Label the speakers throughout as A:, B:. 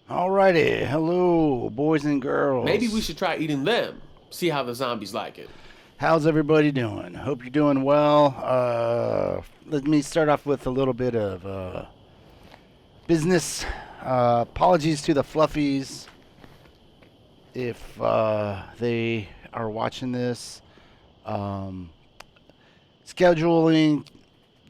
A: Alrighty, hello, boys and
B: Maybe we
A: girls.
B: should try eating them. See how the zombies like it.
A: How's everybody doing? Hope you're doing well. Let me start off with a little bit of business. Apologies to the fluffies if they are watching this. Um, Scheduling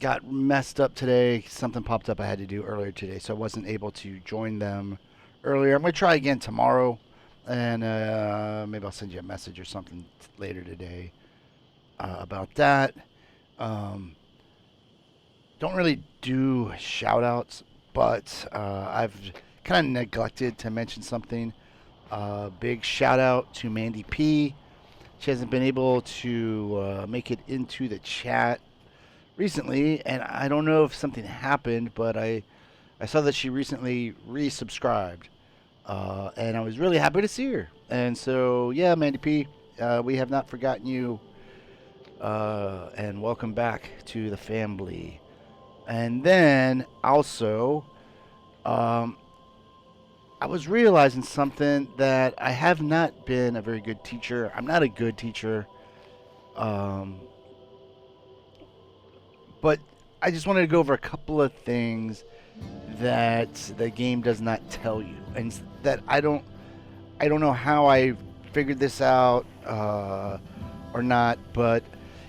A: got messed up today. Something popped up I had to do earlier today, so I wasn't able to join them earlier. I'm going to try again tomorrow, and maybe I'll send you a message or something later today about that. Um, don't really do shout outs, but I've kind of neglected to mention something. Big shout out to Mandy P. She hasn't been able to make it into the chat recently, and I don't know if something happened, but I saw that she recently resubscribed, and I was really happy to see her. And so, yeah, Mandy P, we have not forgotten you, and welcome back to the family. And then also, um, I was realizing something that I have not been a very good teacher. I'm not a good teacher, um, but I just wanted to go over a couple of things that the game does not tell you, and that I don't know how I figured this out or not, but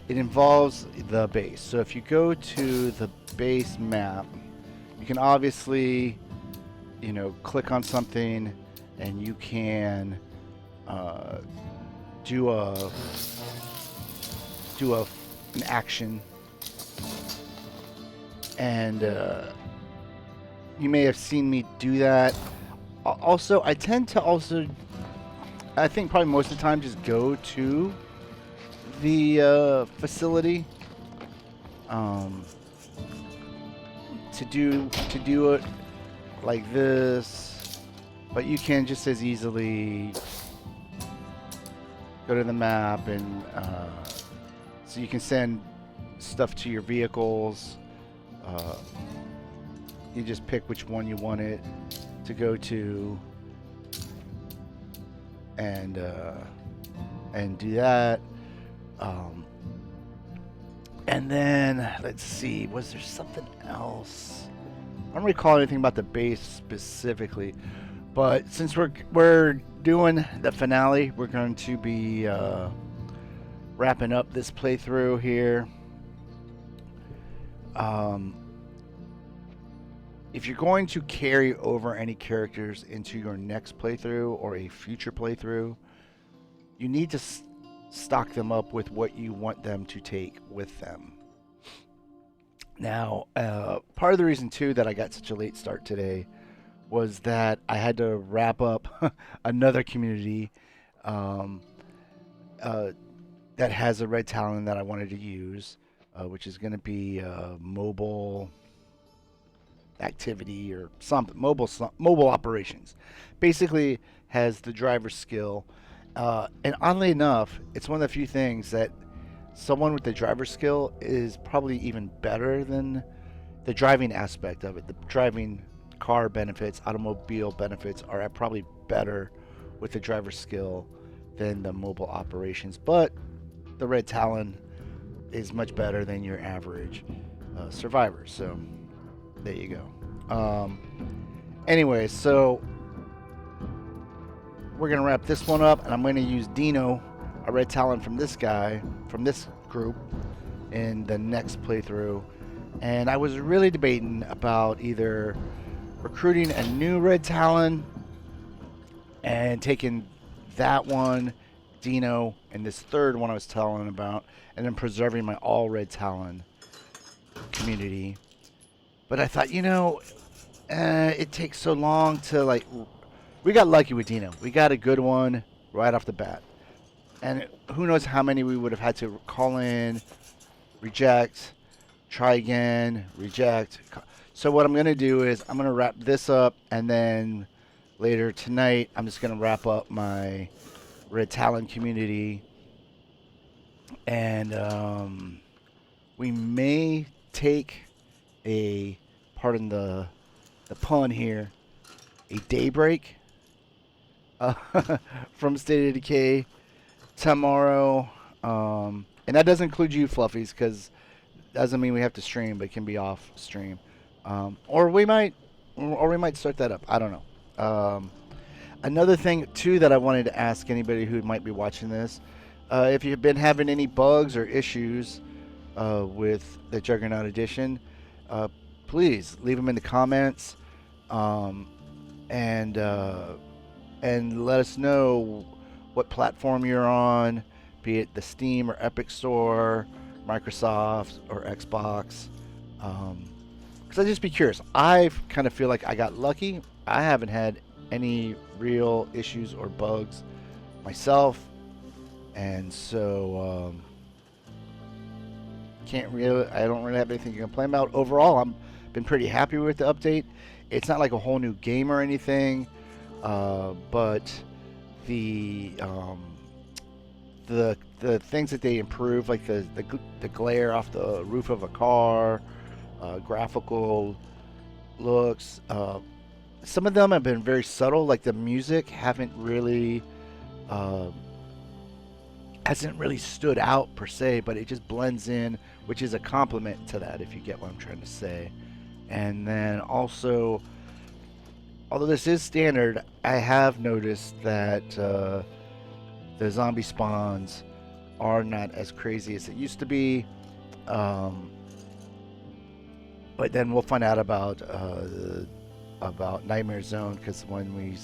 A: it involves the base. So if you go to the base map, you can obviously click on something, and you can uh, do a do a an action, and you may have seen me do that. Also, I tend to also, I think probably most of the time, just go to the facility um, to do it like this, but you can just as easily go to the map, and so you can send stuff to your vehicles. Uh, you just pick which one you want it to go to, and do that. Um, and then let's see, was there something else? I don't recall anything about the base specifically, but since we're doing the finale, we're going to be wrapping up this playthrough here. Um, if you're going to carry over any characters into your next playthrough or a future playthrough, you need to stock them up with what you want them to take with them. Now, part of the reason too that I got such a late start today was that I had to wrap up another community um, uh, that has a red talon that I wanted to use, which is going to be mobile activity or something, mobile operations. Basically, has the driver skill, and oddly enough, it's one of the few things that someone with the driver skill is probably even better than the driving aspect of it. The driving car benefits, automobile benefits are probably better with the driver skill than the mobile operations. But the Red Talon is much better than your average survivor. So there you go. Anyway, so we're gonna wrap this one up, and I'm gonna use Dino, a Red Talon from this guy, from this group, in the next playthrough. And I was really debating about either recruiting a new Red Talon and taking that one, Dino, and this third one I was telling about, and then preserving my all Red Talon community. But I thought, it takes so long to like. We got lucky with Dino. We got a good one right off the bat, and who knows how many we would have had to call in, reject, try again, reject. So what I'm gonna do is I'm gonna wrap this up, and then later tonight I'm just gonna wrap up my Red Talon community, and we may take a, pardon the pun here, a Daybreak uh, from State of Decay tomorrow. And that doesn't include you, Fluffies, because doesn't mean we have to stream, but it can be off stream. Or we might, start that up. I don't know. Another thing too that I wanted to ask anybody who might be watching this, if you've been having any bugs or issues with the Juggernaut Edition, please leave them in the comments, um, and let us know what platform you're on, be it the Steam or Epic Store, Microsoft or Xbox. Because I'd just be curious. I kind of feel like I got lucky. I haven't had any real issues or bugs myself, and so I don't really have anything to complain about. Overall, I'm been pretty happy with the update. It's not like a whole new game or anything, but the things that they improve, like the glare off the roof of a car, graphical looks. Some of them have been very subtle, like the music haven't really hasn't really stood out per se, but it just blends in, which is a compliment to that, if you get what I'm trying to say. And then also, although this is standard, I have noticed that the zombie spawns are not as crazy as it used to be. But then we'll find out about Nightmare Zone, because when we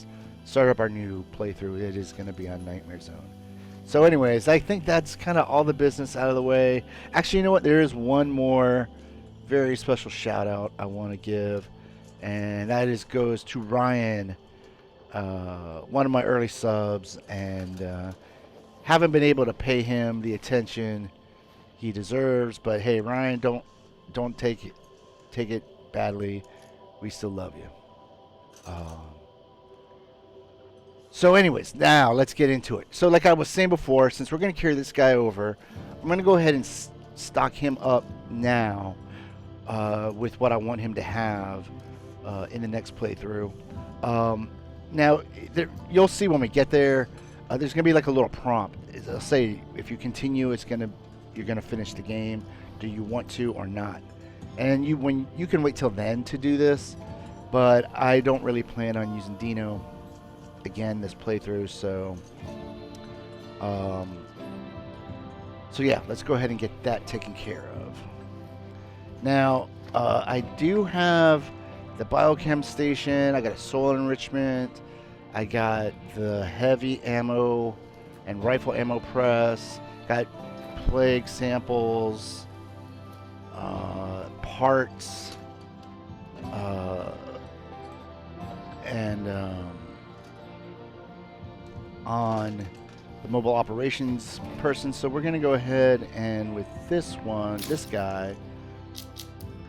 A: start up our new playthrough, it is going to be on Nightmare Zone. So anyways, I think that's kind of all the business out of the way. Actually, you know what? There is one more very special shout out I want to give, and that goes to Ryan, one of my early subs, and haven't been able to pay him the attention he deserves. But hey, Ryan, don't take it badly. We still love you. So anyways, now let's get into it. So like I was saying before, since we're going to carry this guy over, I'm going to go ahead and stock him up now with what I want him to have in the next playthrough. Now, you'll see when we get there, there's going to be like a little prompt. It'll say, if you continue, you're going to finish the game. Do you want to or not? And you can wait till then to do this, but I don't really plan on using Dino again this playthrough, so yeah, let's go ahead and get that taken care of. Now, I do have the biochem station. I got a soil enrichment. I got the heavy ammo and rifle ammo press. Got plague samples, parts, and on the mobile operations person. So we're going to go ahead and with this guy,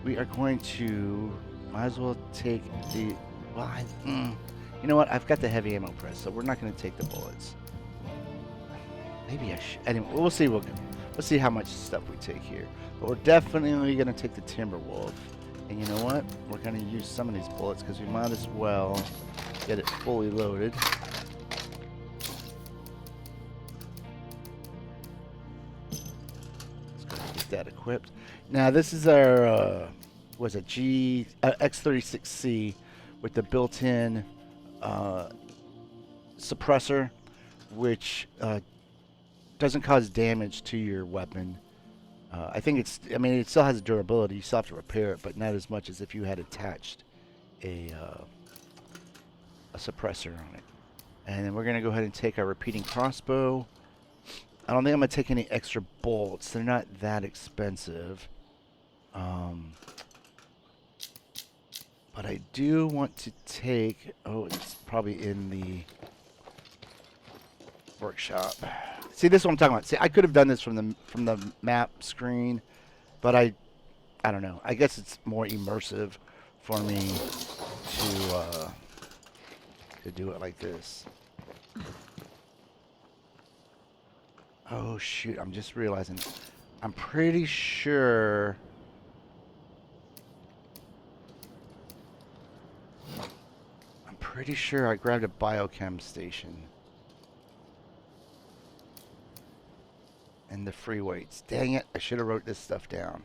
A: we are going to, might as well take the, well, you know what? I've got the heavy ammo press, so we're not going to take the bullets. Maybe I should. Anyway, we'll see. We'll see how much stuff we take here. But we're definitely going to take the Timberwolf. And you know what? We're going to use some of these bullets because we might as well get it fully loaded. Let's go ahead and get that equipped. Now this is our X36C with the built-in suppressor, which doesn't cause damage to your weapon. I think it still has durability. You still have to repair it, but not as much as if you had attached a suppressor on it. And then we're going to go ahead and take our repeating crossbow. I don't think I'm going to take any extra bolts. They're not that expensive. But I do want to take... Oh, it's probably in the workshop. See, this is what I'm talking about. See, I could have done this from the map screen, but I don't know. I guess it's more immersive for me to do it like this. Oh shoot! I'm just realizing. I'm pretty sure. pretty sure I grabbed a biochem station. And the free weights. Dang it, I should have wrote this stuff down.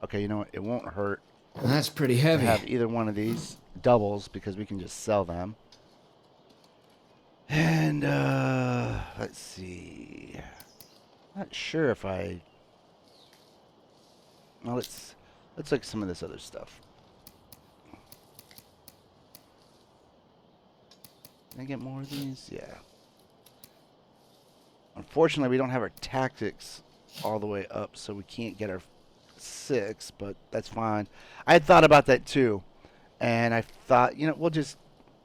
A: Okay, you know what? It won't hurt
C: That's pretty
A: to
C: heavy.
A: have either one of these doubles because we can just sell them. And let's see. Not sure if I. Well, let's look at some of this other stuff. Can I get more of these? Yeah. Unfortunately, we don't have our tactics all the way up, so we can't get our 6, but that's fine. I had thought about that too, and I thought, you know, we'll just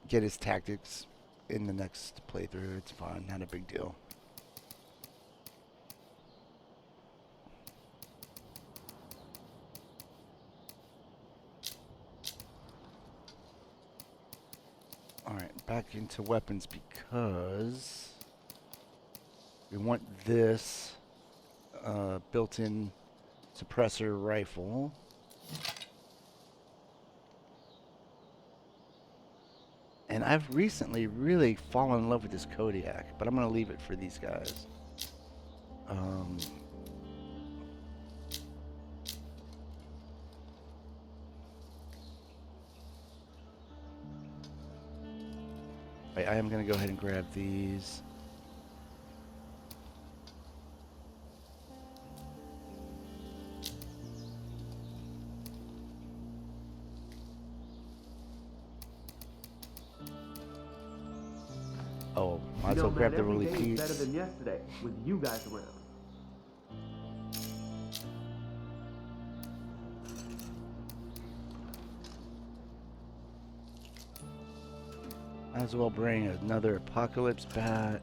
A: get his tactics in the next playthrough. It's fine, not a big deal. Alright, back into weapons because we want this built-in suppressor rifle. And I've recently really fallen in love with this Kodiak, but I'm going to leave it for these guys. I am going to go ahead and grab these. Oh, might as well grab the Rolly Pete's.
D: Better than yesterday with you guys around.
A: Might as well bring another Apocalypse bat.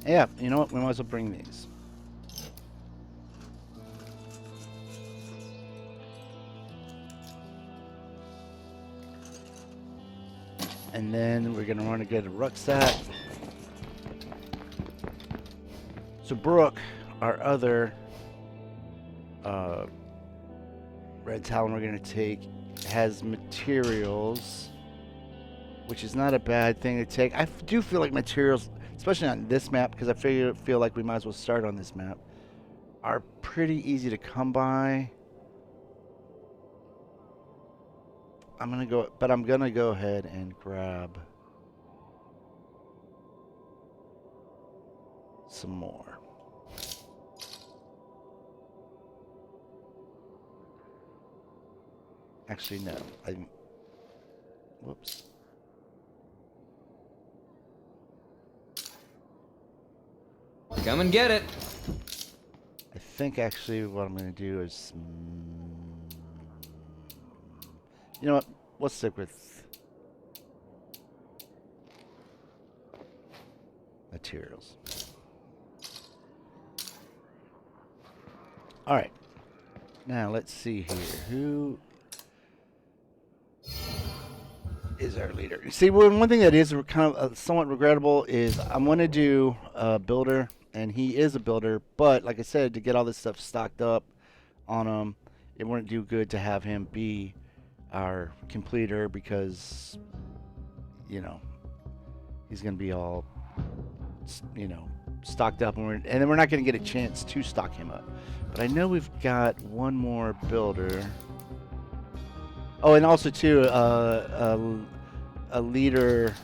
A: Yeah, you know what? We might as well bring these. And then we're going to want to get a rucksack. So Brooke, our other red talon we're going to take, has materials, which is not a bad thing to take. I do feel like materials, especially on this map, because I feel like we might as well start on this map, are pretty easy to come by. I'm gonna go ahead and grab some more. Actually, no. Whoops.
C: Come and get it.
A: I think actually what I'm gonna do is, you know what? We'll stick with materials. All right. Now let's see here. Who is our leader? See, one thing that is kind of somewhat regrettable is I'm going to do a builder, and he is a builder, but like I said, to get all this stuff stocked up on him, it wouldn't do good to have him be our completer because, you know, he's going to be all, you know, stocked up, and then we're not going to get a chance to stock him up. But I know we've got one more builder. Oh, and also too, a leader,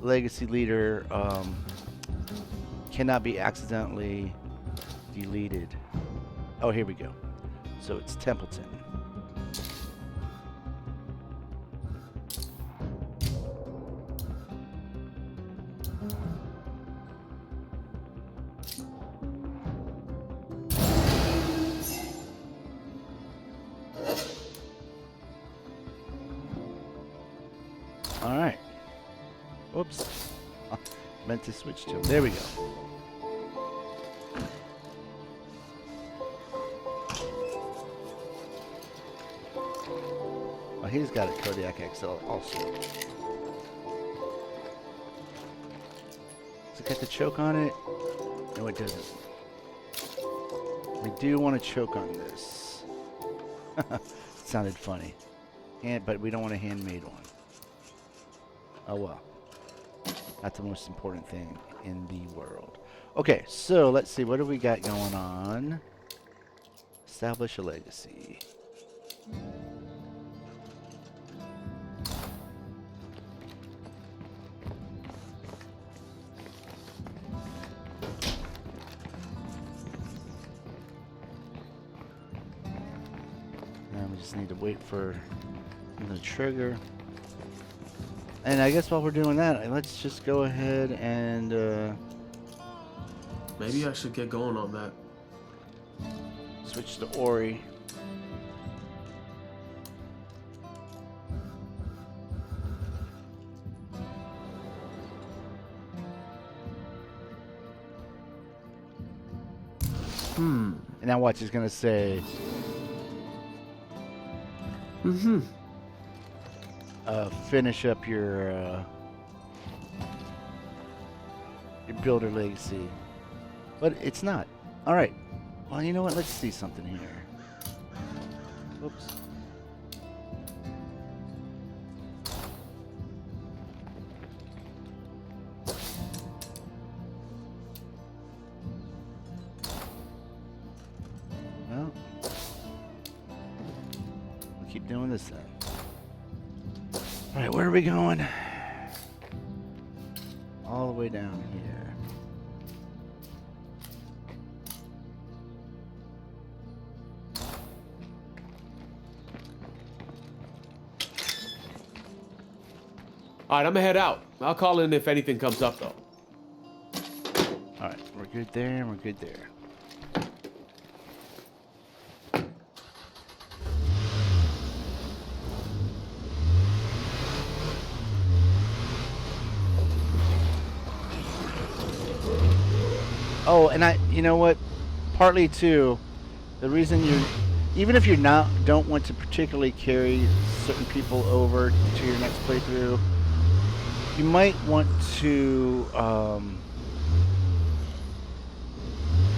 A: legacy leader, cannot be accidentally deleted. Oh, here we go. So it's Templeton. All right. Whoops. Meant to switch to him. There we go. Well, he's got a Kodiak XL also. Does it got the choke on it? No, it doesn't. We do want to choke on this. Sounded funny. But we don't want a handmade one. Oh well. Not the most important thing in the world. Okay, so let's see. What do we got going on? Establish a legacy. And we just need to wait for the trigger. And I guess while we're doing that, let's just go ahead and
B: Maybe I should get going on that.
A: switch to Ori. And now watch, he's gonna say, finish up your builder legacy. But it's not. All right. Well, you know what? Let's see something here. Oops. Well, we'll keep doing this then. All right, where are we going? All the way down here.
B: All right, I'm gonna head out. I'll call in if anything comes up, though.
A: All right, we're good there, and we're good there. Oh, and you know what? Partly too, the reason even if you're don't want to particularly carry certain people over to your next playthrough, you might want to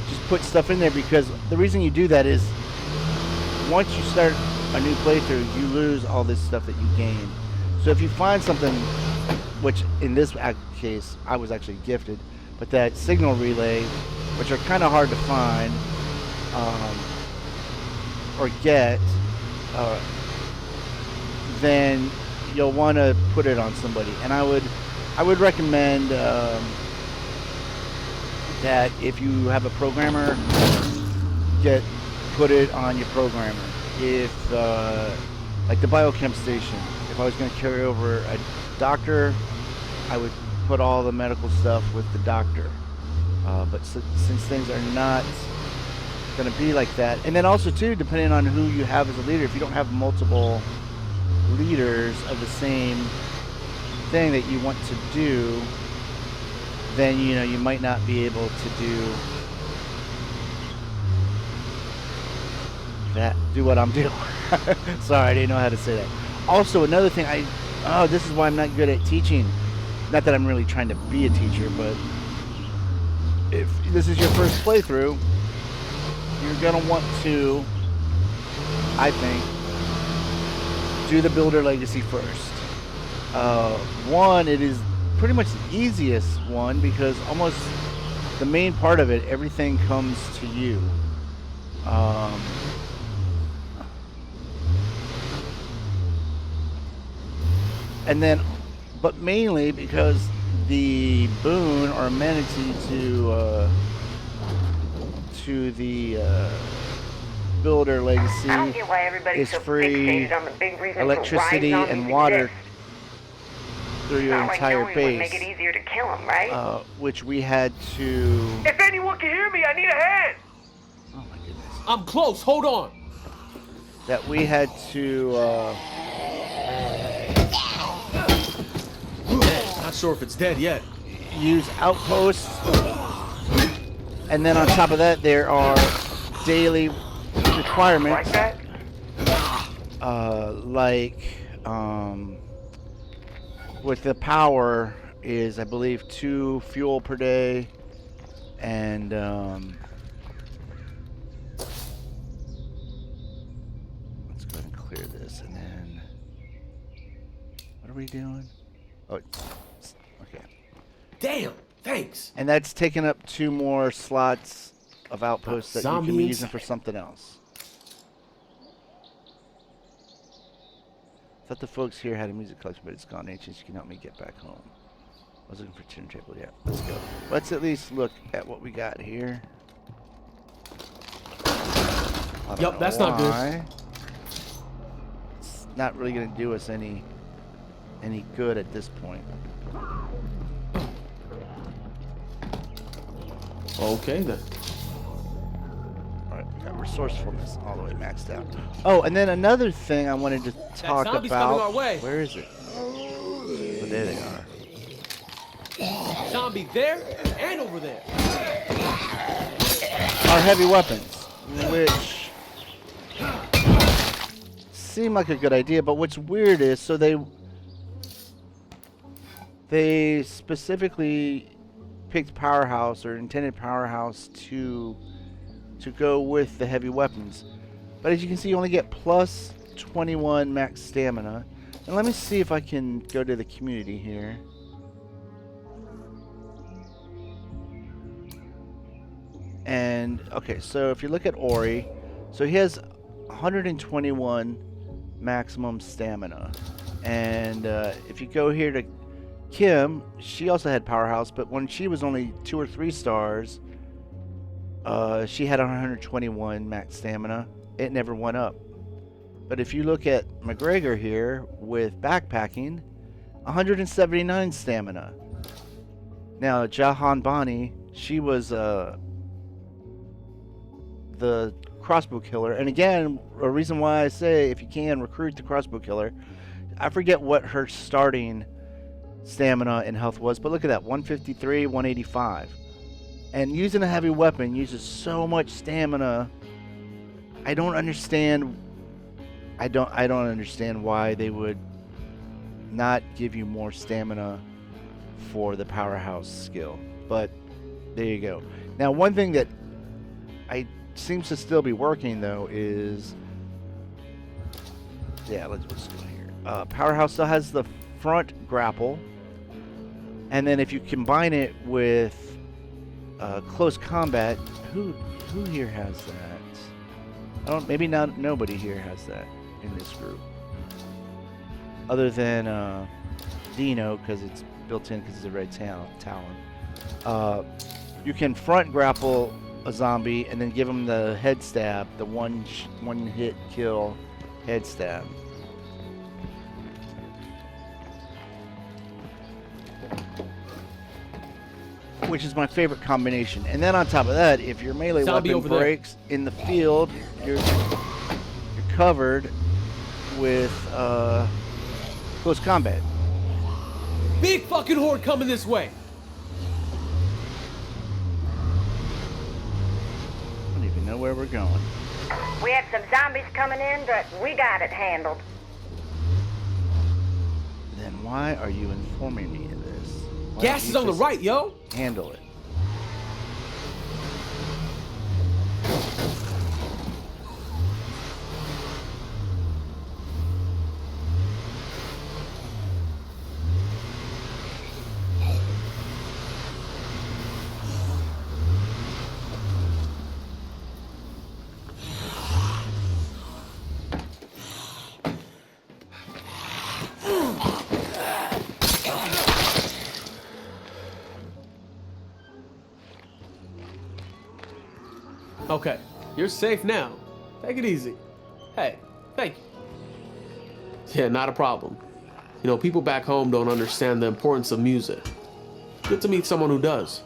A: just put stuff in there, because the reason you do that is once you start a new playthrough, you lose all this stuff that you gain. So if you find something, which in this case I was actually gifted, but that signal relay, which are kind of hard to find or get, then you'll want to put it on somebody. And I would recommend that if you have a programmer, put it on your programmer. If like the biochem station, if I was going to carry over a doctor, I would put all the medical stuff with the doctor. But since things are not going to be like that, and then also too, depending on who you have as a leader, if you don't have multiple leaders of the same thing that you want to do, then you might not be able to do what I'm doing. Sorry, I didn't know how to say that. Also, another thing, this is why I'm not good at teaching. Not that I'm really trying to be a teacher, but if this is your first playthrough, you're gonna want to, I think, do the builder legacy first. One, it is pretty much the easiest one, because almost the main part of it, everything comes to you. And then, but mainly because the boon or amenity to the builder legacy
E: I don't get why everybody's
A: is
E: so
A: free
E: fixated on the big reason
A: electricity
E: why
A: and
E: zombies
A: water
E: exist.
A: through your
E: Not like
A: entire
E: knowing would make it
A: base,
E: easier to kill them, right?
A: which we had to.
D: If anyone can hear me, I need a hand.
A: Oh my goodness!
B: I'm close. Hold on.
A: That we had to
B: Not sure if it's dead yet.
A: Use outposts. And then on top of that, there are daily requirements.
D: Like that?
A: With the power is, I believe, 2 fuel per day, and let's go ahead and clear this, and then what are we doing? Oh, okay.
B: Damn, thanks.
A: And that's taking up 2 more slots of outposts that you can be
B: Zombie
A: using for something else. I thought the folks here had a music collection, but it's gone. Any chance you can help me get back home? I was looking for a turntable. Yeah, let's go. Let's at least look at what we got here.
B: Yep, that's not good.
A: It's not really going to do us any good at this point.
B: Okay then.
A: Alright, we got resourcefulness all the way maxed out. Oh, and then another thing I wanted to talk
B: zombie's
A: about.
B: coming our way.
A: Where is it? Oh, there they are.
B: Zombie there and over there.
A: Our heavy weapons, which seem like a good idea, but what's weird is, so they specifically picked Powerhouse or intended Powerhouse to go with the heavy weapons. But as you can see, you only get plus 21 max stamina. And let me see if I can go to the community here. And okay, so if you look at Ori, so he has 121 maximum stamina. And if you go here to Kim, she also had Powerhouse, but when she was only 2 or 3 stars, she had 121 max stamina. It never went up. But if you look at McGregor here with backpacking, 179 stamina. Now Jahan Bani, she was the crossbow killer, and again, a reason why I say if you can recruit the crossbow killer. I forget what her starting stamina and health was, but look at that, 153, 185. And using a heavy weapon uses so much stamina. I don't understand why they would not give you more stamina for the Powerhouse skill. But there you go. Now, one thing that seems to still be working though is, yeah, let's go here. Powerhouse still has the front grapple, and then if you combine it with close combat, who here has that? Maybe not. Nobody here has that in this group, other than Dino, because it's built in because it's a red talon. You can front grapple a zombie and then give him the head stab, the one hit kill head stab. Which is my favorite combination. And then on top of that, if your melee
B: Zombie
A: weapon
B: over
A: breaks in the field, you're covered with close combat.
B: Big fucking horde coming this way.
A: I don't even know where we're going.
E: We have some zombies coming in, but we got it handled.
A: Then why are you informing me of this? Why
B: Gas
A: don't
B: is
A: you
B: on the
A: just
B: right, yo.
A: Handle it.
B: Okay, you're safe now. Take it easy. Hey, thank you. Yeah, not a problem. You know, people back home don't understand the importance of music. Good to meet someone who does.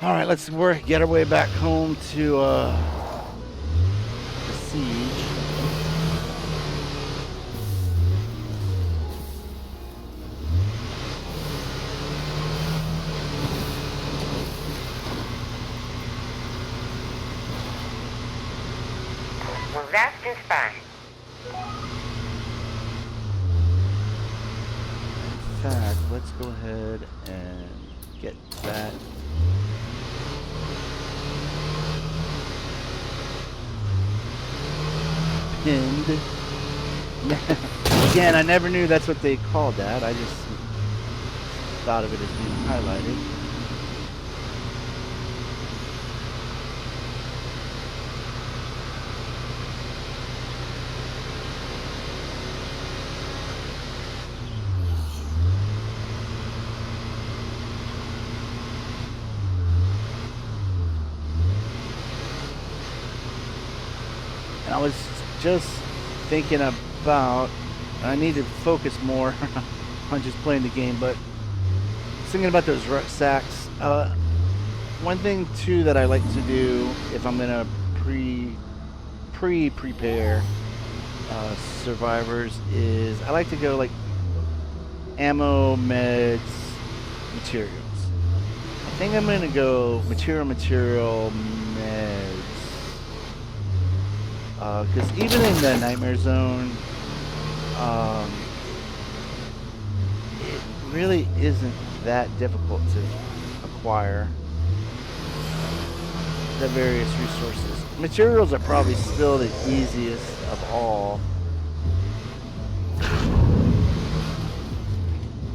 A: All right, let's get our way back home to the siege.
E: That's just fine.
A: In fact, let's go ahead and get that. Pinned. Again, I never knew that's what they called that. I just thought of it as being highlighted. And I was just thinking about, I need to focus more on just playing the game, but thinking about those rucksacks. One thing too that I like to do if I'm gonna prepare survivors is I like to go like ammo, meds, materials. I think I'm gonna go material, meds. Because even in the Nightmare Zone, it really isn't that difficult to acquire the various resources. Materials are probably still the easiest of all,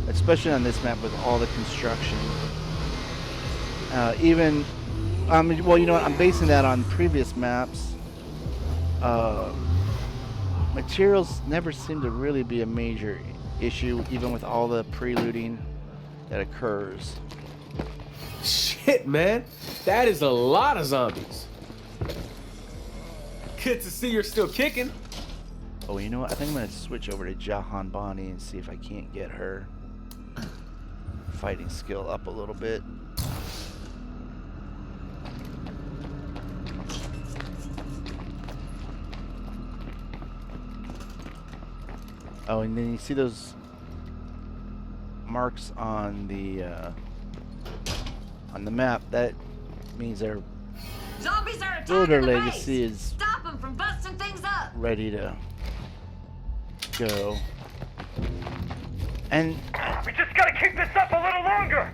A: especially on this map with all the construction. Well, you know what? I'm basing that on previous maps. Materials never seem to really be a major issue, even with all the preluding that occurs.
B: Shit, man. That is a lot of zombies. Good to see you're still kicking.
A: Oh, you know what? I think I'm going to switch over to Jahan Bani and see if I can't get her fighting skill up a little bit. Oh, and then you see those marks on the map. That means their
F: Zombies are
A: builder
F: attacking the
A: legacy
F: base.
A: is
F: Stop them from busting things up.
A: ready to go. And
D: We just gotta keep this up a little longer.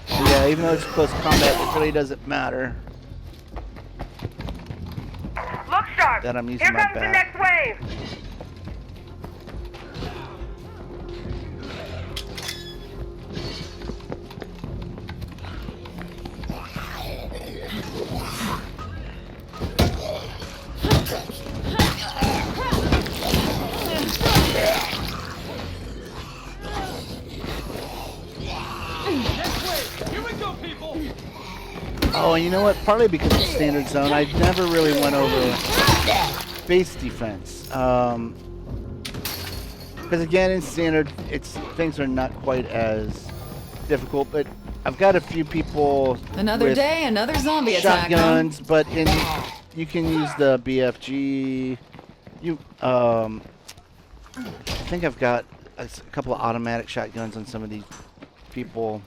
A: yeah, even though it's close combat, it really doesn't matter
E: Look sharp.
A: that I'm using
E: Here
A: my
E: comes the
A: back.
E: next wave.
A: Oh, and you know what? Partly because of standard zone, I never really went over base defense. Because again, in standard, things are not quite as difficult. But I've got a few people
F: Another
A: with
F: day, another zombie attack.
A: shotguns, but you can use the BFG. I think I've got a couple of automatic shotguns on some of these people.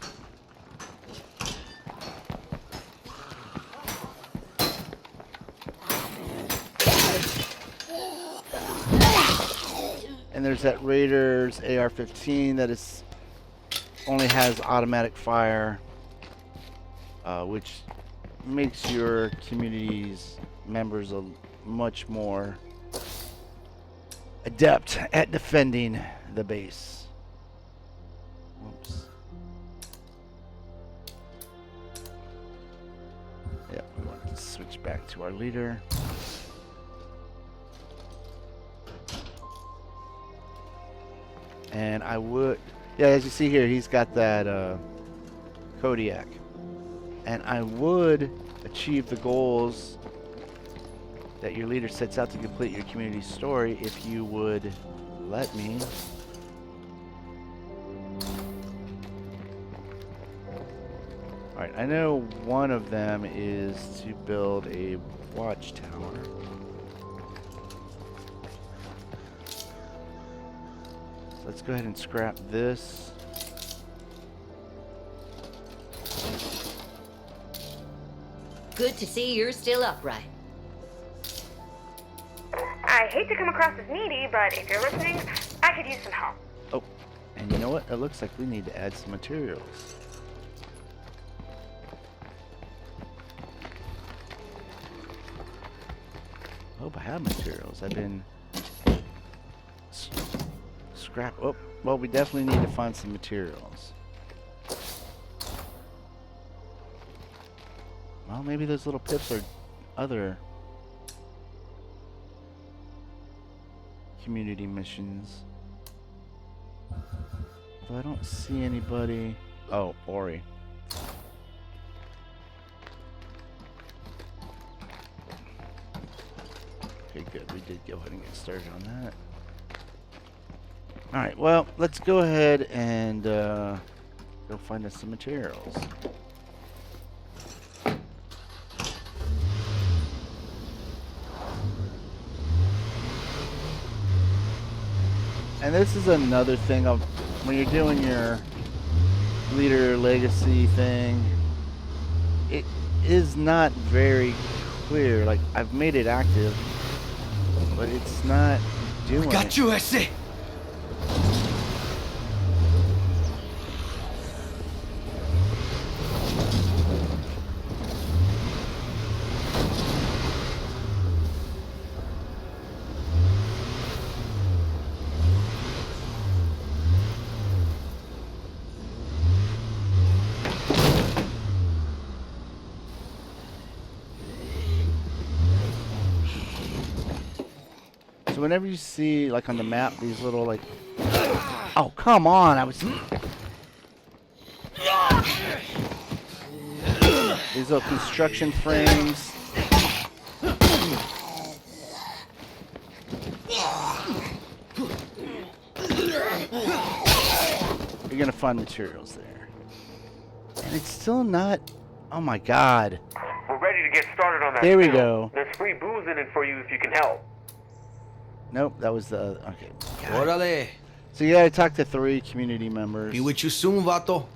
A: And there's that Raiders AR-15 that only has automatic fire, which makes your community's members much more adept at defending the base. Whoops. Yep, we want to switch back to our leader. And I would, yeah, as you see here, he's got that Kodiak. And I would achieve the goals that your leader sets out to complete your community story if you would let me. Alright, I know one of them is to build a watchtower. Let's go ahead and scrap this.
F: good to see you're still upright.
E: I hate to come across as needy, but if you're listening, I could use some help.
A: Oh, and you know what? It looks like we need to add some materials. I hope I have materials. I've been scrap. Oh, well, we definitely need to find some materials. Well, maybe those little pips are other community missions. Though I don't see anybody. Oh, Ori. Okay, good. We did go ahead and get started on that. Alright, well, let's go ahead and go find us some materials. And this is another thing of when you're doing your leader legacy thing, it is not very clear. Like, I've made it active, but it's not doing it.
C: You, ese.
A: So whenever you see, like on the map, these little like, oh come on, I was. These little construction frames. You're gonna find materials there, and it's still not. Oh my God.
D: We're ready to get started on that.
A: There we
D: field.
A: go.
D: There's free booze in it for you if you can help.
A: Nope, that was the okay. God.
C: Órale.
A: So you gotta talk to 3 community members.
C: Be with you soon, vato.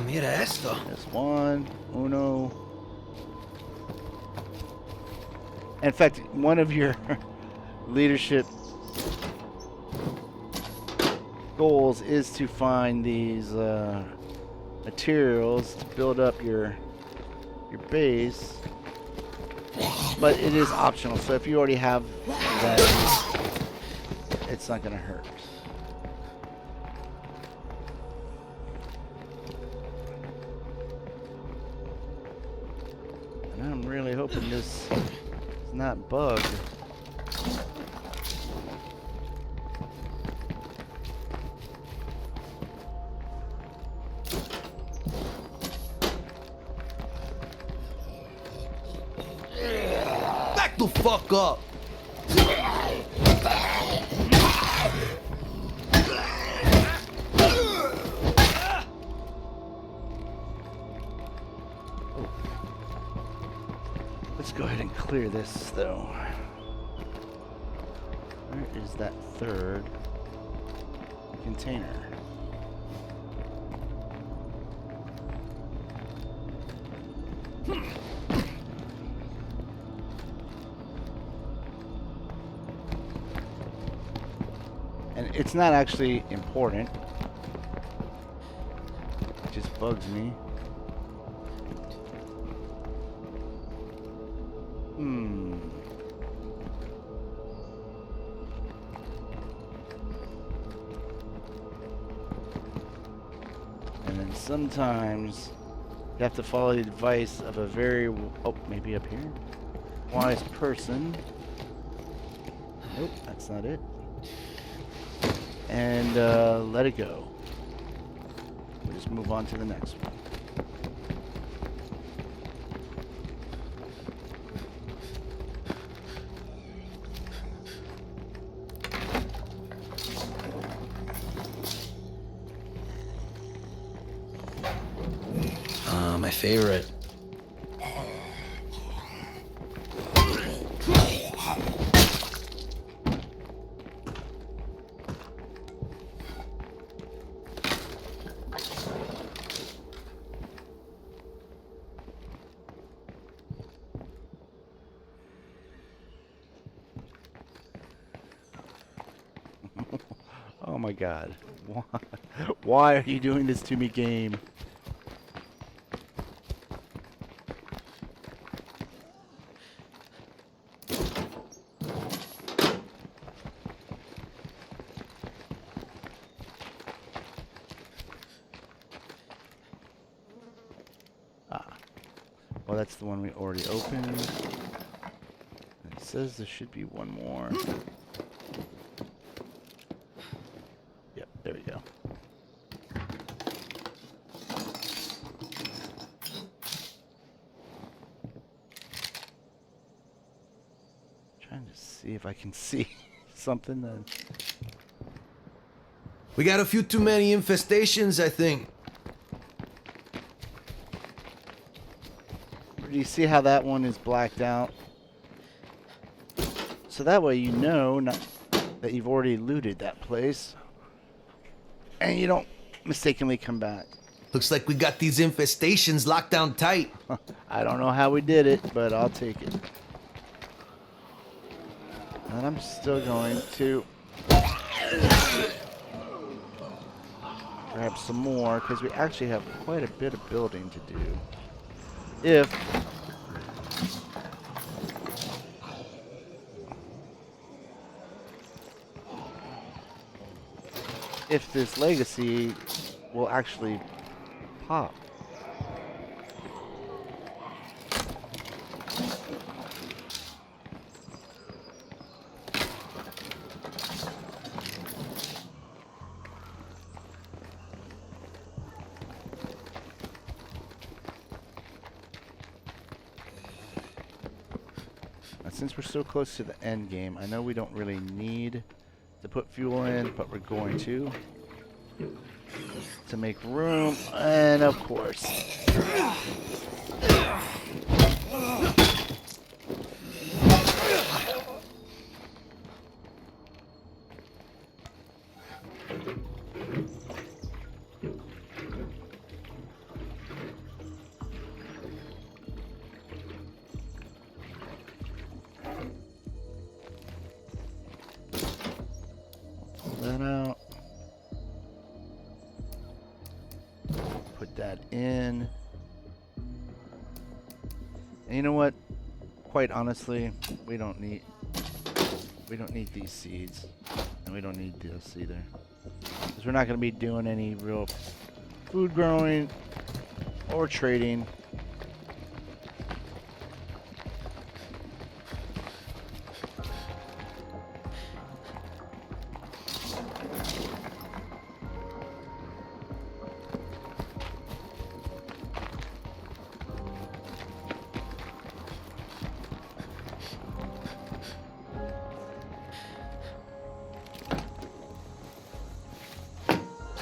C: Mira esto.
A: There's one, uno. In fact, one of your leadership goals is to find these materials to build up your base, but it is optional. So if you already have that, it's not going to hurt. And I'm really hoping this is not bugged.
C: Back the fuck up.
A: Let's go ahead and clear this, though. Where is that 3rd container? And it's not actually important. It just bugs me. And then sometimes you have to follow the advice of a very, oh, maybe up here, wise person. Nope, that's not it. And let it go. We'll just move on to the next one.
C: My favorite.
A: my god. Why are you doing this to me, game? Well, that's the one we already opened. It says there should be one more. Yep, there we go. Trying to see if I can see something then.
C: We got a few too many infestations, I think.
A: Do you see how that one is blacked out? So that way you know that you've already looted that place. And you don't mistakenly come back.
C: Looks like we got these infestations locked down tight.
A: I don't know how we did it, but I'll take it. And I'm still going to grab some more, because we actually have quite a bit of building to do. If this legacy will actually pop. Since we're so close to the end game, I know we don't really need to put fuel in, but we're going to make room, and of course. That out. Put that in. And you know what? Quite honestly, we don't need these seeds, and we don't need this either, because we're not going to be doing any real food growing or trading.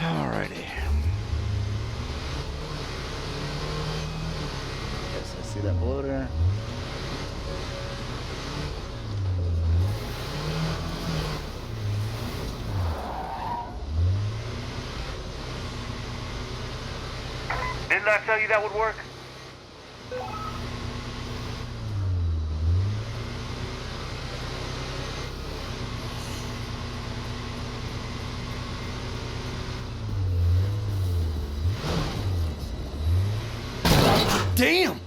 A: Alrighty. Yes, I see that below there.
D: Didn't I tell you that would work?
C: Damn!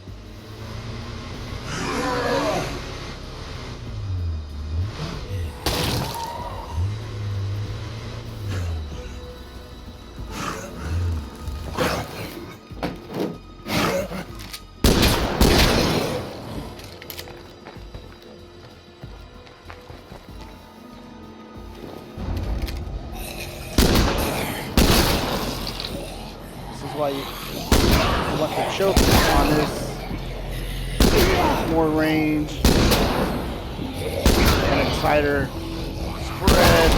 A: This is why you want the choke on this. More range and a tighter spread.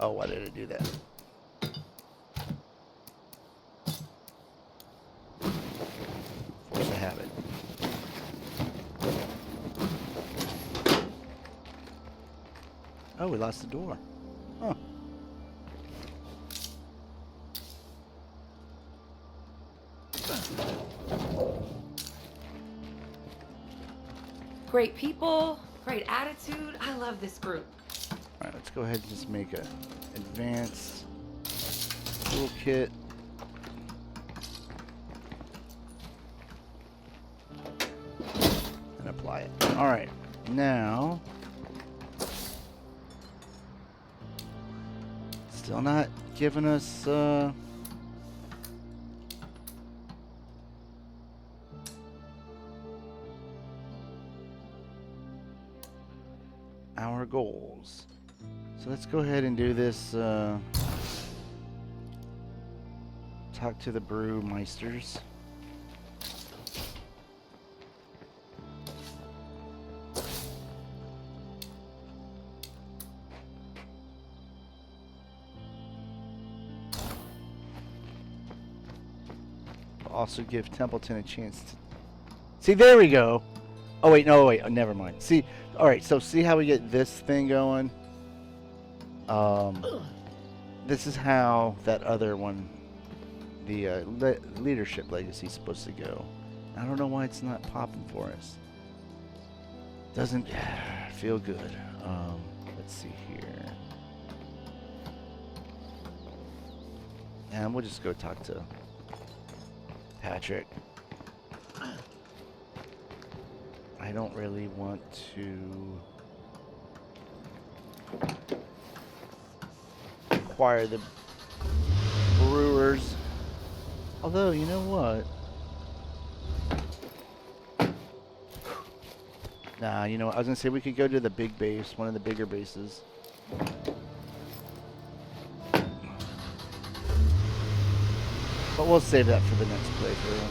A: Oh, why did I do that? have it. Oh, we lost the door. Huh.
G: Great people, great attitude. I love this group.
A: Alright, let's go ahead and just make a advanced toolkit. And apply it. Alright, now still not giving us our goals. So let's go ahead and do this. Talk to the brewmeisters. Also give Templeton a chance to... See, there we go. Oh, wait, no, wait. Oh, never mind. See, all right, so see how we get this thing going? This is how that other one, the leadership legacy, is supposed to go. I don't know why it's not popping for us. Doesn't feel good. Let's see here. And we'll just go talk to Patrick. I don't really want to acquire the brewers. Although, you know what? Nah, you know what? I was going to say we could go to the big base, one of the bigger bases. But we'll save that for the next playthrough.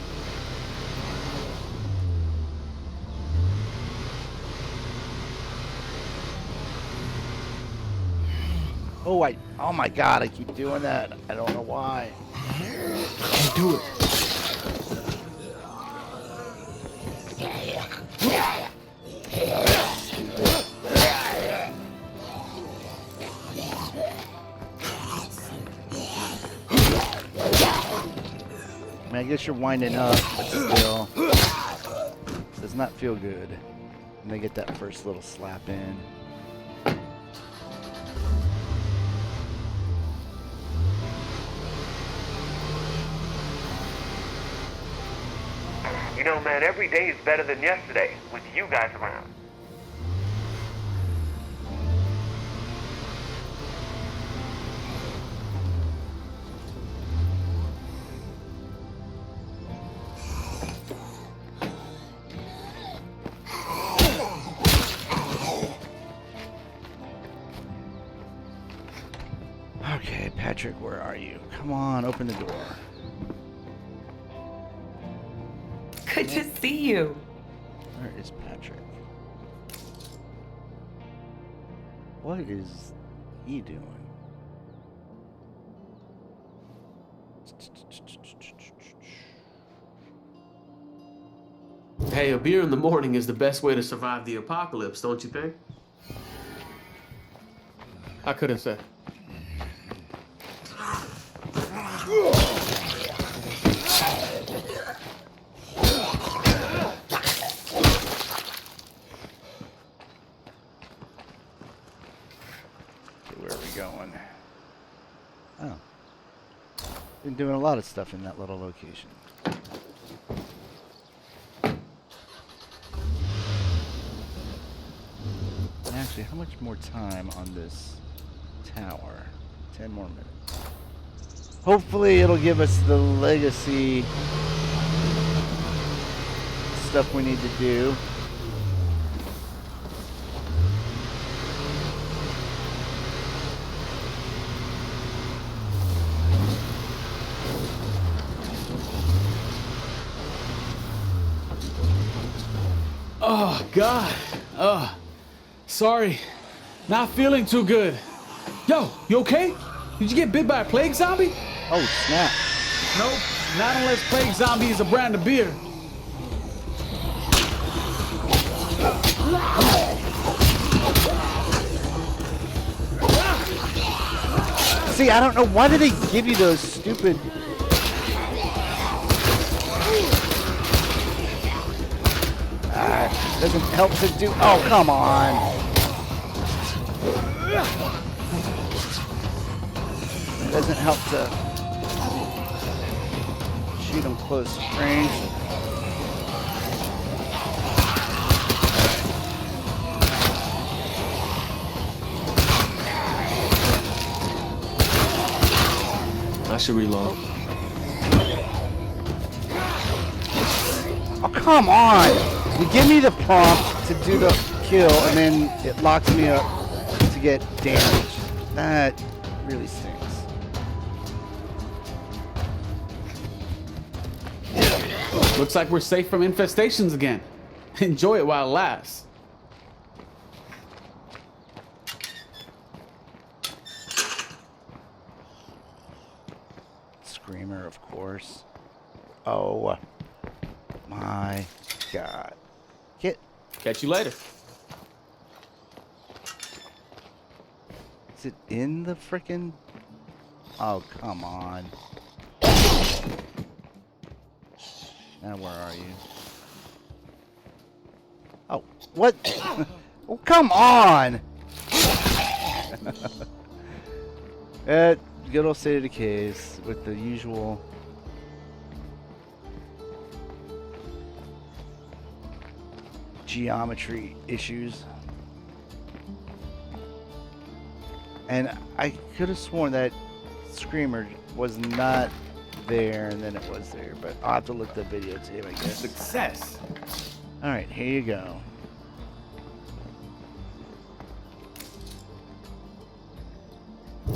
A: Oh my god, I keep doing that. I don't know why. Can't do it. I mean, I guess you're winding up, but still. Does not feel good. And they get that first little slap in.
D: You know, man, every day is better than yesterday with you guys around.
A: Okay, Patrick, where are you? Come on, open the door.
G: Good to see you.
A: Where is Patrick? What is he doing?
B: Hey, a beer in the morning is the best way to survive the apocalypse, don't you think? I couldn't say.
A: Going. Oh. Been doing a lot of stuff in that little location. Actually, how much more time on this tower? 10 more minutes. Hopefully it'll give us the legacy stuff we need to do.
H: Oh, God. Sorry. Not feeling too good. Yo, you okay? Did you get bit by a plague zombie?
A: Oh, snap.
H: Nope. Not unless plague zombie is a brand of beer.
A: See, I don't know. Why do they give you those stupid... doesn't help to do... Oh, come on. Doesn't help to shoot them close range.
B: I should reload.
A: Oh, come on! You give me the prompt to do the kill, and then it locks me up to get damage. That really stinks.
H: Looks like we're safe from infestations again. Enjoy it while it lasts.
A: Screamer, of course. Oh my god.
B: Catch you later.
A: Is it in the frickin'... Oh, come on. Now where are you? Oh, what? Oh, come on! Good old State of Decays with the usual... geometry issues. And I could have sworn that Screamer was not there and then it was there, but I'll have to look the videotape, I guess.
H: Success.
A: Alright, here you go.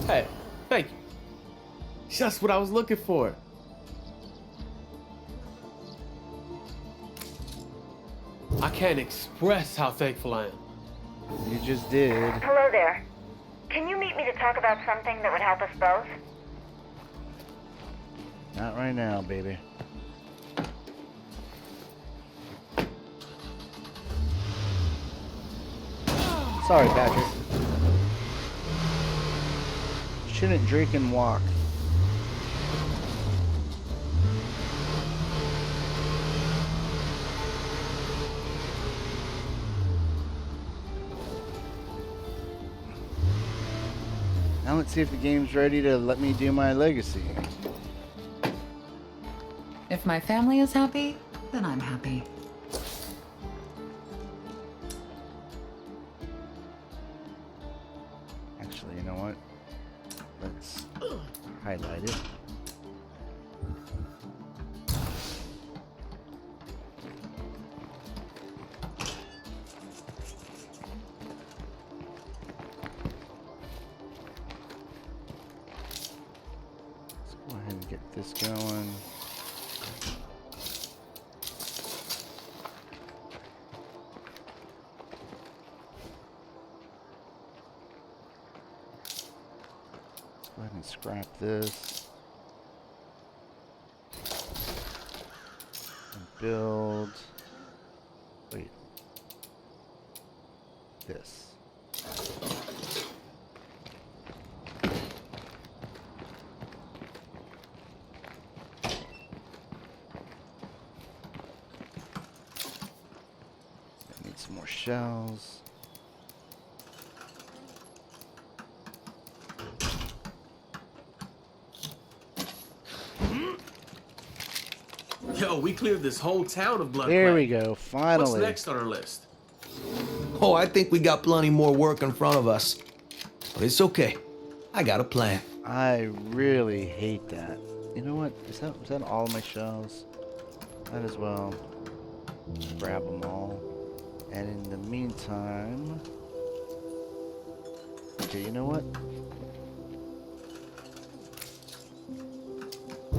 B: Hey, thank you.
H: Just what I was looking for.
B: I can't express how thankful I am.
A: You just did.
E: Hello there. Can you meet me to talk about something that would help us both?
A: Not right now, baby. Sorry, Patrick. Shouldn't drink and walk. Now let's see if the game's ready to let me do my legacy.
I: If my family is happy, then I'm happy.
A: Actually, you know what? Let's highlight it. Let's go ahead and get this going. Go ahead and scrap this. And build. Wait. This. I need some more shells.
B: Yo, we cleared this whole town of blood.
A: There
B: plague.
A: we go. Finally.
B: What's next on our list?
C: Oh, I think we got plenty more work in front of us. But it's okay. I got a plan.
A: I really hate that. You know what? Is that all of my shells? Might as well grab them all. And in the meantime... Okay, you know what?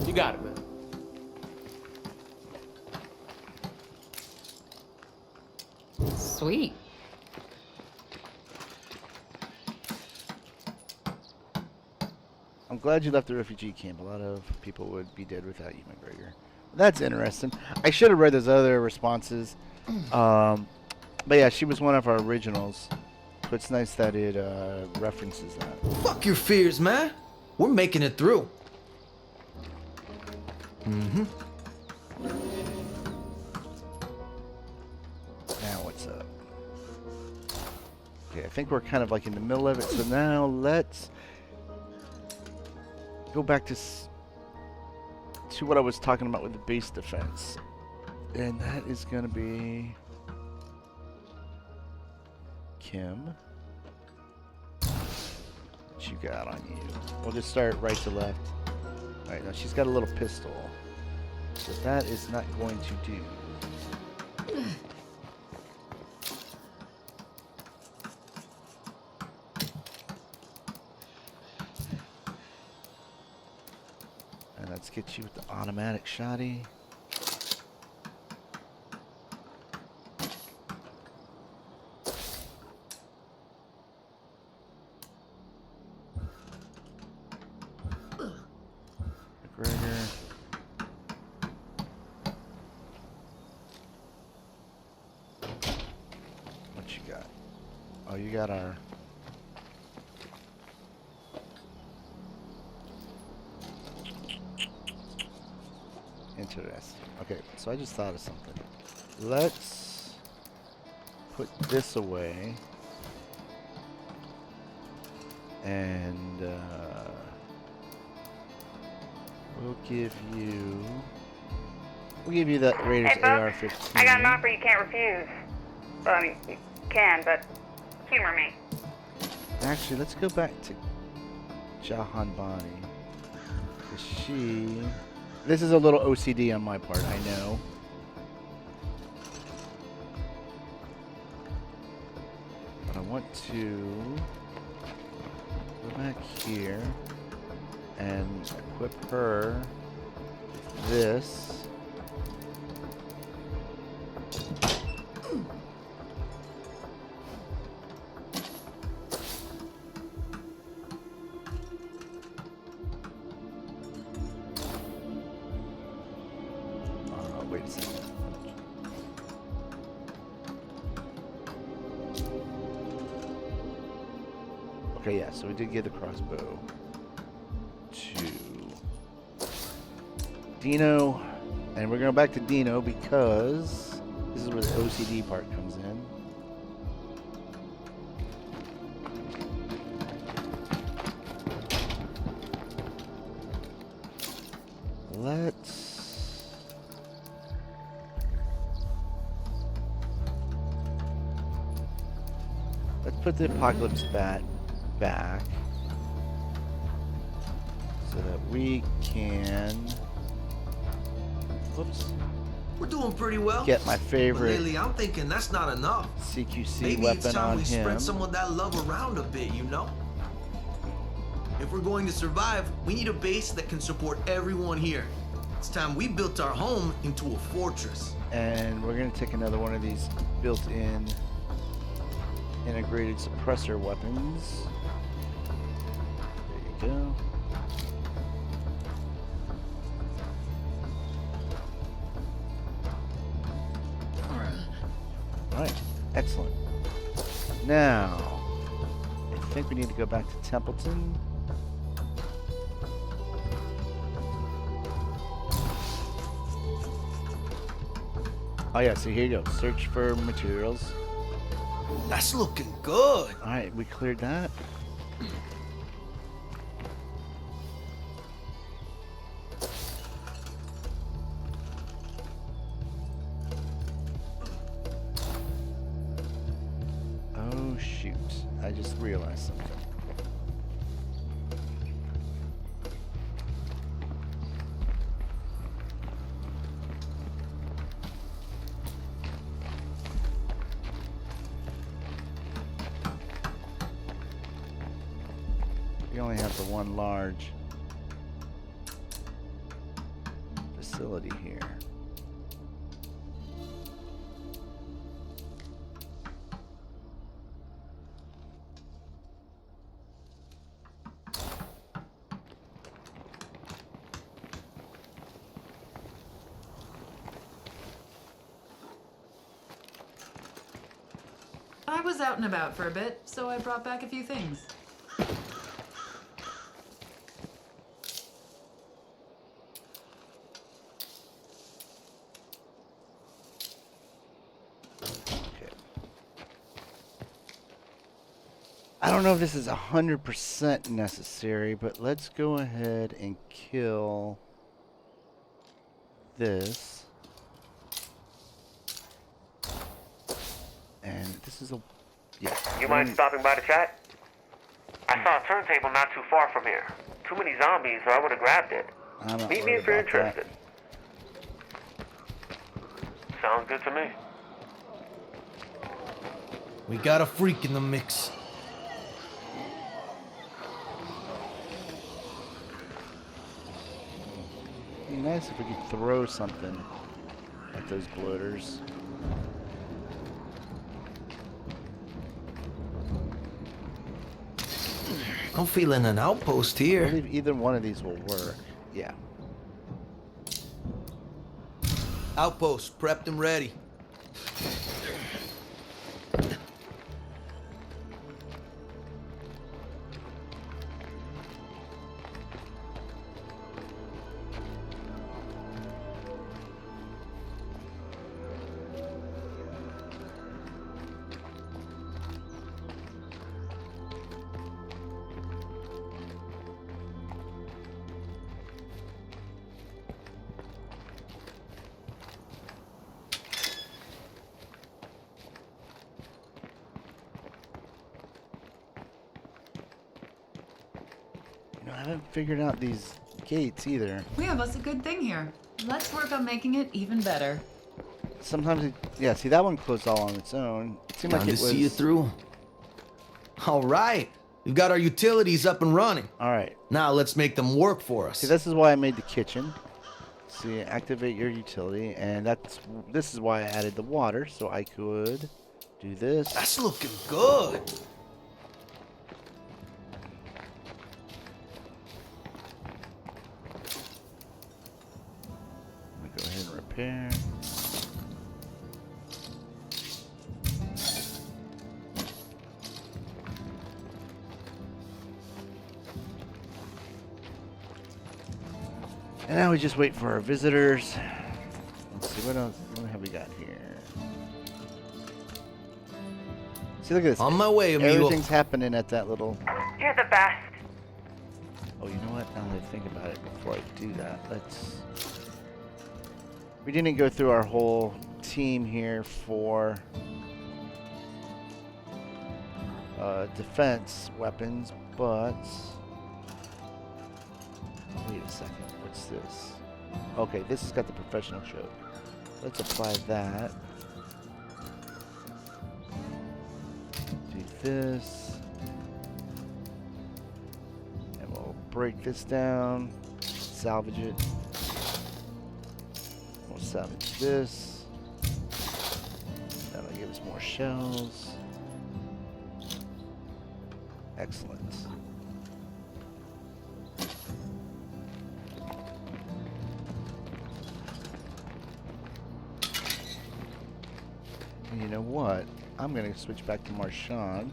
B: You got it, man.
I: Sweet.
A: I'm glad you left the refugee camp. A lot of people would be dead without you, McGregor. That's interesting. I should have read those other responses. But yeah, she was one of our originals. So it's nice that it references that.
C: Fuck your fears, man. We're making it through. Mm-hmm.
A: Now what's up? Okay, I think we're kind of like in the middle of it. So now let's go back to what I was talking about with the base defense. And that is going to be Kim. What you got on you? We'll just start right to left. Alright, now she's got a little pistol. So that is not going to do. And let's get you with the automatic shotty. McGregor. What you got? Oh, you got our... Interesting. Okay, so I just thought of something. Let's put this away. And we'll give you that Raiders
E: Hey, Buck,
A: AR-15.
E: I got an offer you can't refuse. Well, I mean, you can, but humor me.
A: Actually, let's go back to Jahan Bani. This is a little OCD on my part, I know. But I want to go back here and equip her with this. Wait a second. Okay, yeah, so we did get the crossbow to Dino, and we're going back to Dino because this is where the OCD part comes in. Let's put the Apocalypse Bat back so that we can, whoops,
C: We're doing pretty well.
A: get my
C: But
A: favorite
C: lately, I'm thinking that's not enough.
A: CQC
C: Maybe it's
A: weapon
C: time
A: on
C: we
A: him.
C: spread some of that love around a bit, you know? If we're going to survive, we need a base that can support everyone here. It's time we built our home into a fortress.
A: And we're going to take another one of these built-in integrated suppressor weapons. There you go. Alright, excellent. Now, I think we need to go back to Templeton. Oh yeah, so here you go. Search for materials.
C: That's looking good.
A: Alright, we cleared that. Oh shoot, I just realized something. We only have the one large facility here.
I: was out and about for a bit, so I brought back a few things.
A: I don't know if this is 100% necessary, but let's go ahead and kill this. And this is a... Yeah.
D: You mind stopping by to chat? I saw a turntable not too far from here. Too many zombies, or I would have grabbed it.
A: I'm not
D: Meet me
A: worried
D: if you're
A: about that.
D: interested. Sounds good to me.
C: We got a freak in the mix.
A: It'd be nice if we could throw something at those bloaters.
C: I'm feeling an outpost
A: I
C: here.
A: believe either one of these will work. Yeah.
C: Outpost, prepped and ready.
A: You know, I haven't figured out these gates either.
I: We have us a good thing here. Let's work on making it even better.
A: Sometimes it... Yeah, see, that one closed all on its own. It seemed like
C: Time
A: it
C: to
A: was...
C: see you through. All right. We've got our utilities up and running.
A: All right.
C: Now let's make them work for us.
A: See, this is why I made the kitchen. See, activate your utility, and this is why I added the water, so I could do this.
C: That's looking good.
A: I'm gonna go ahead and repair. And now we just wait for our visitors. Let's see, what else? What have we got here? See, look at this.
C: On my way, amigo.
A: Everything's happening at that little...
E: You're the best.
A: Oh, you know what? Now that I think about it, before I do that, let's... We didn't go through our whole team here for defense weapons, but... Wait a second. What's this? Okay, this has got the professional choke. Let's apply that. Do this. And we'll break this down. Salvage it. We'll salvage this. That'll give us more shells. Excellent. And you know what? I'm going to switch back to Marchand.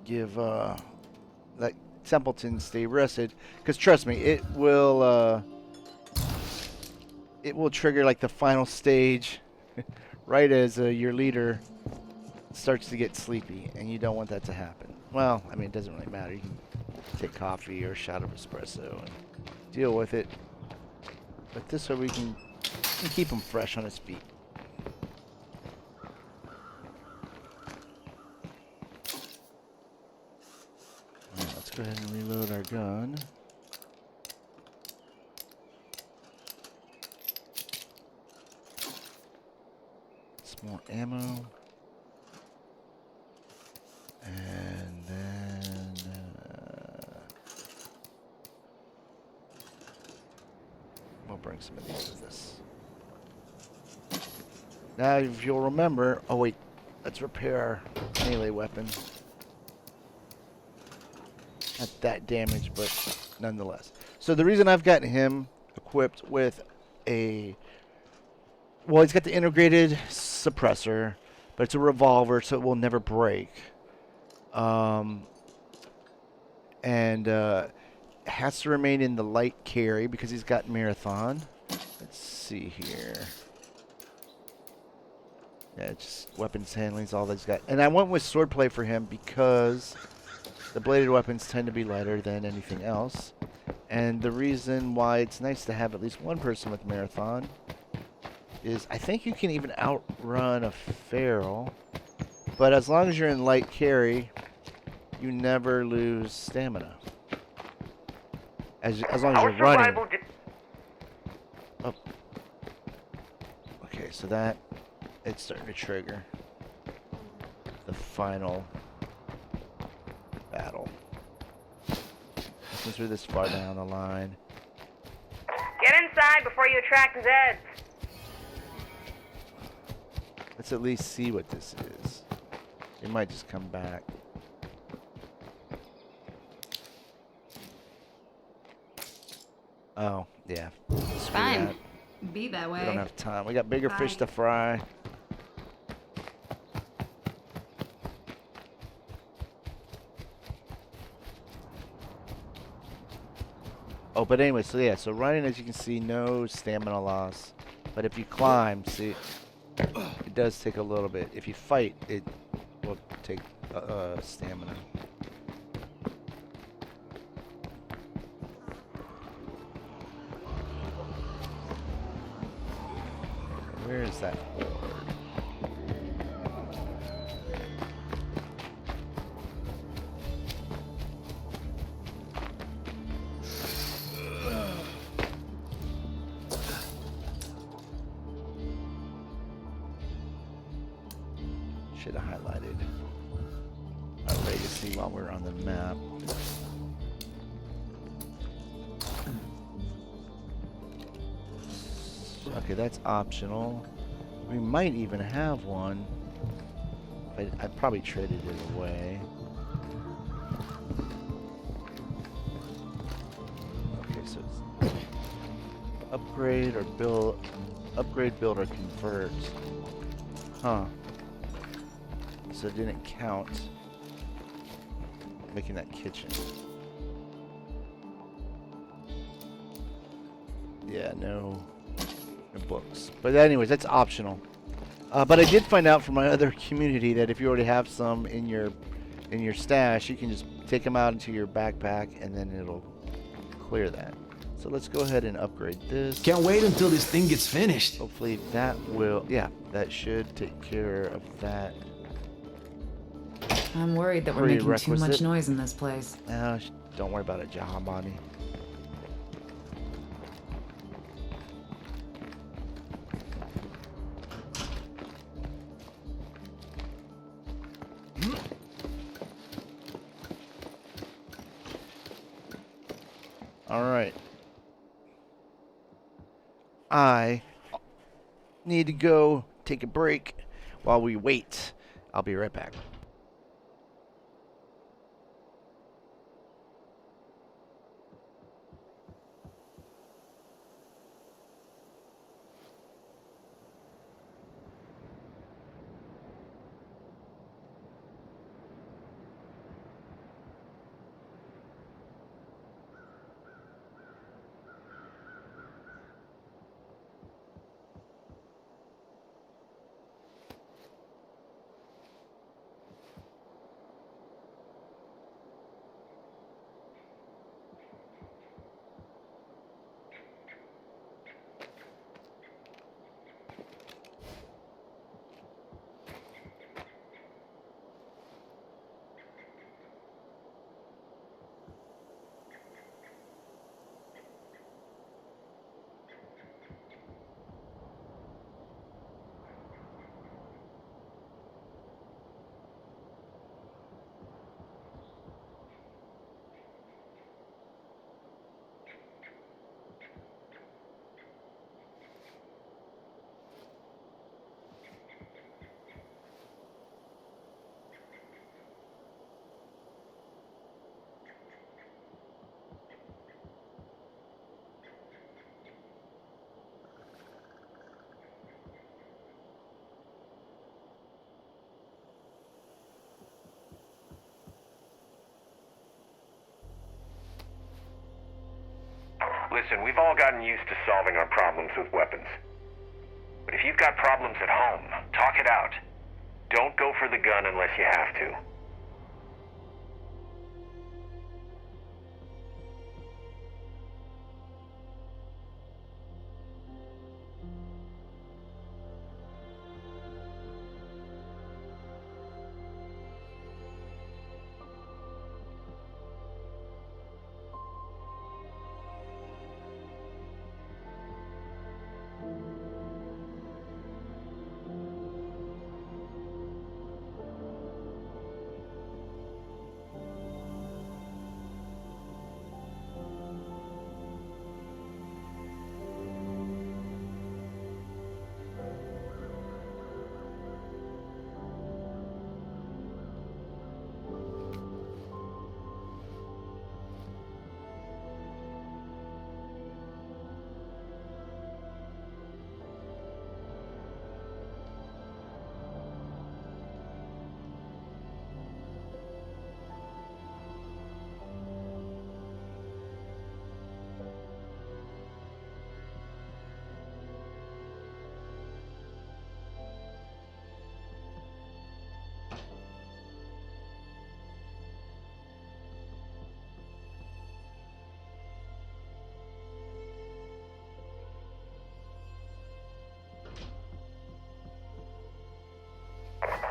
A: Give that simpleton stay rested, because trust me, it will trigger like the final stage right as your leader starts to get sleepy, and you don't want that to happen. Well, I mean, it doesn't really matter. You can take coffee or a shot of espresso and deal with it. But this way we can keep him fresh on his feet. Alright, let's go ahead and reload our gun. Some more ammo. And then... we'll bring some of these with us. Now, if you'll remember... Oh, wait. Let's repair our melee weapon. Not that damage, but nonetheless. So the reason I've got him equipped with a... Well, he's got the integrated suppressor. but it's a revolver, so it will never break. And has to remain in the light carry because he's got marathon. Let's see here. Yeah, just weapons handling's all that he's got. And I went with swordplay for him because the bladed weapons tend to be lighter than anything else. And the reason why it's nice to have at least one person with marathon is I think you can even outrun a feral. But as long as you're in light carry, you never lose stamina. As long as you're running. Oh. Okay, so that it's starting to trigger the final battle. Since we're this far down the line.
E: Get inside before you attract Zeds.
A: Let's at least see what this is. It might just come back. Oh, yeah.
I: Fine.
A: That.
I: Be that way.
A: We don't have time. We got bigger fish to fry. Oh, but anyway, so yeah, so running, as you can see, no stamina loss. But if you climb, see, it does take a little bit. If you fight, it will take stamina. Where is that horde? Should have highlighted our legacy while we're on the map. Okay, that's optional. We might even have one, but I probably traded it away. Okay, so it's upgrade or build, upgrade, build, or convert. Huh. So it didn't count making that kitchen. Yeah, no books. But anyways, that's optional. But I did find out from my other community that if you already have some in your stash, you can just take them out into your backpack and then it'll clear that. So let's go ahead and upgrade this.
J: Can't wait until this thing gets finished.
A: Hopefully that will, yeah, that should take care of that.
I: I'm worried that we're making too much
A: Prerequisite.
I: noise in this place.
A: Don't worry about it, Jahabani. All right. I need to go take a break while we wait. I'll be right back.
D: Listen, we've all gotten used to solving our problems with weapons. But if you've got problems at home, talk it out. Don't go for the gun unless you have to.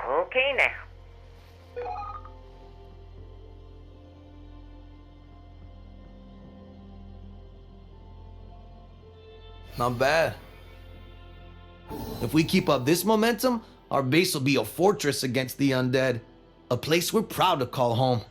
E: Okay now.
C: Not bad. If we keep up this momentum, our base will be a fortress against the undead. A place we're proud to call home.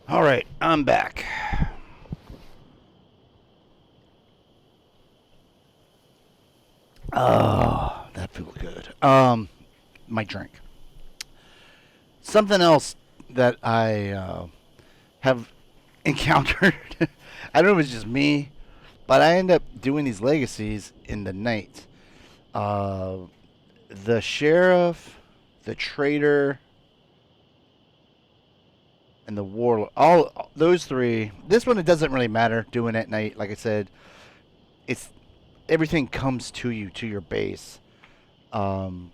A: All right, I'm back. Oh, that feels good. My drink. Something else that I have encountered. I don't know if it's just me, but I end up doing these legacies in the night. The sheriff, the trader, and the warlord, all those three. This one, it doesn't really matter doing at night. Like I said, it's everything comes to you, to your base. But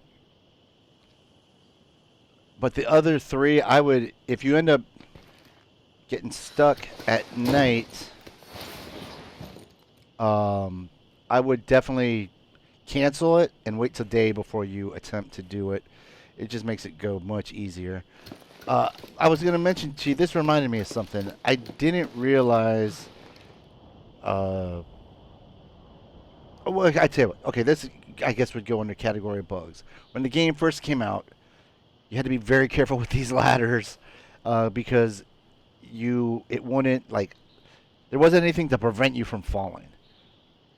A: the other three, I would, if you end up getting stuck at night, I would definitely cancel it and wait till day before you attempt to do it. It just makes it go much easier. I was going to mention to you, this reminded me of something. I didn't realize. Well, I tell you what. Okay, this I guess would go under category of bugs. When the game first came out, you had to be very careful with these ladders because it wouldn't like there wasn't anything to prevent you from falling,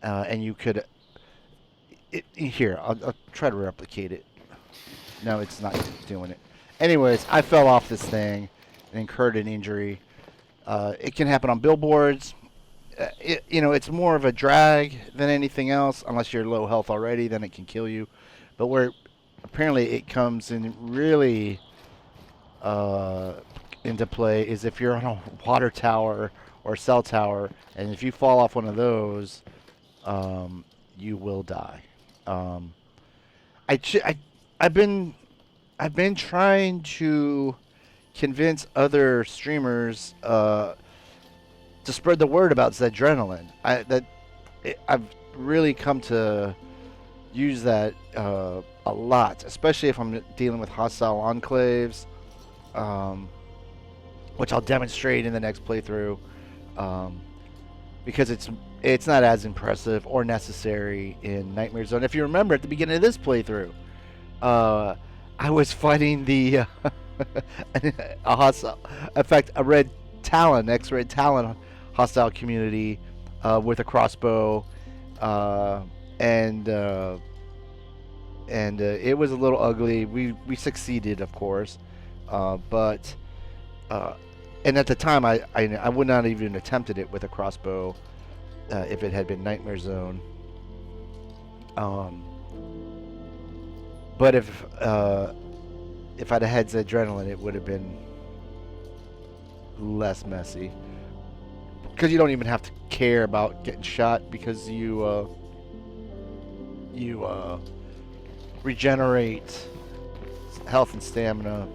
A: and you could. Here, I'll try to replicate it. No, it's not doing it. Anyways, I fell off this thing and incurred an injury. It can happen on billboards. It's more of a drag than anything else. Unless you're low health already, then it can kill you. But where apparently it comes in really into play is if you're on a water tower or a cell tower, and if you fall off one of those, you will die. I've been trying to convince other streamers to spread the word about Zedrenaline. I've really come to use that a lot, especially if I'm dealing with hostile enclaves, which I'll demonstrate in the next playthrough, because it's not as impressive or necessary in Nightmare Zone. If you remember at the beginning of this playthrough, I was fighting the a hostile, in fact, a red Talon, ex-red Talon hostile community with a crossbow, and and it was a little ugly. We succeeded, of course, but and at the time I would not even attempted it with a crossbow if it had been Nightmare Zone. But if I'd had adrenaline, it would have been less messy. Because you don't even have to care about getting shot because you regenerate health and stamina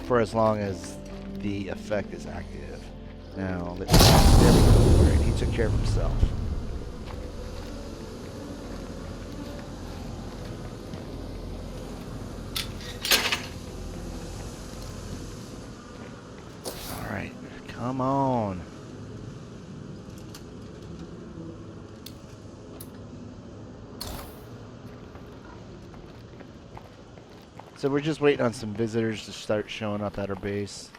A: for as long as the effect is active. Now, there we go. Alright, he took care of himself. Alright, come on. So we're just waiting on some visitors to start showing up at our base.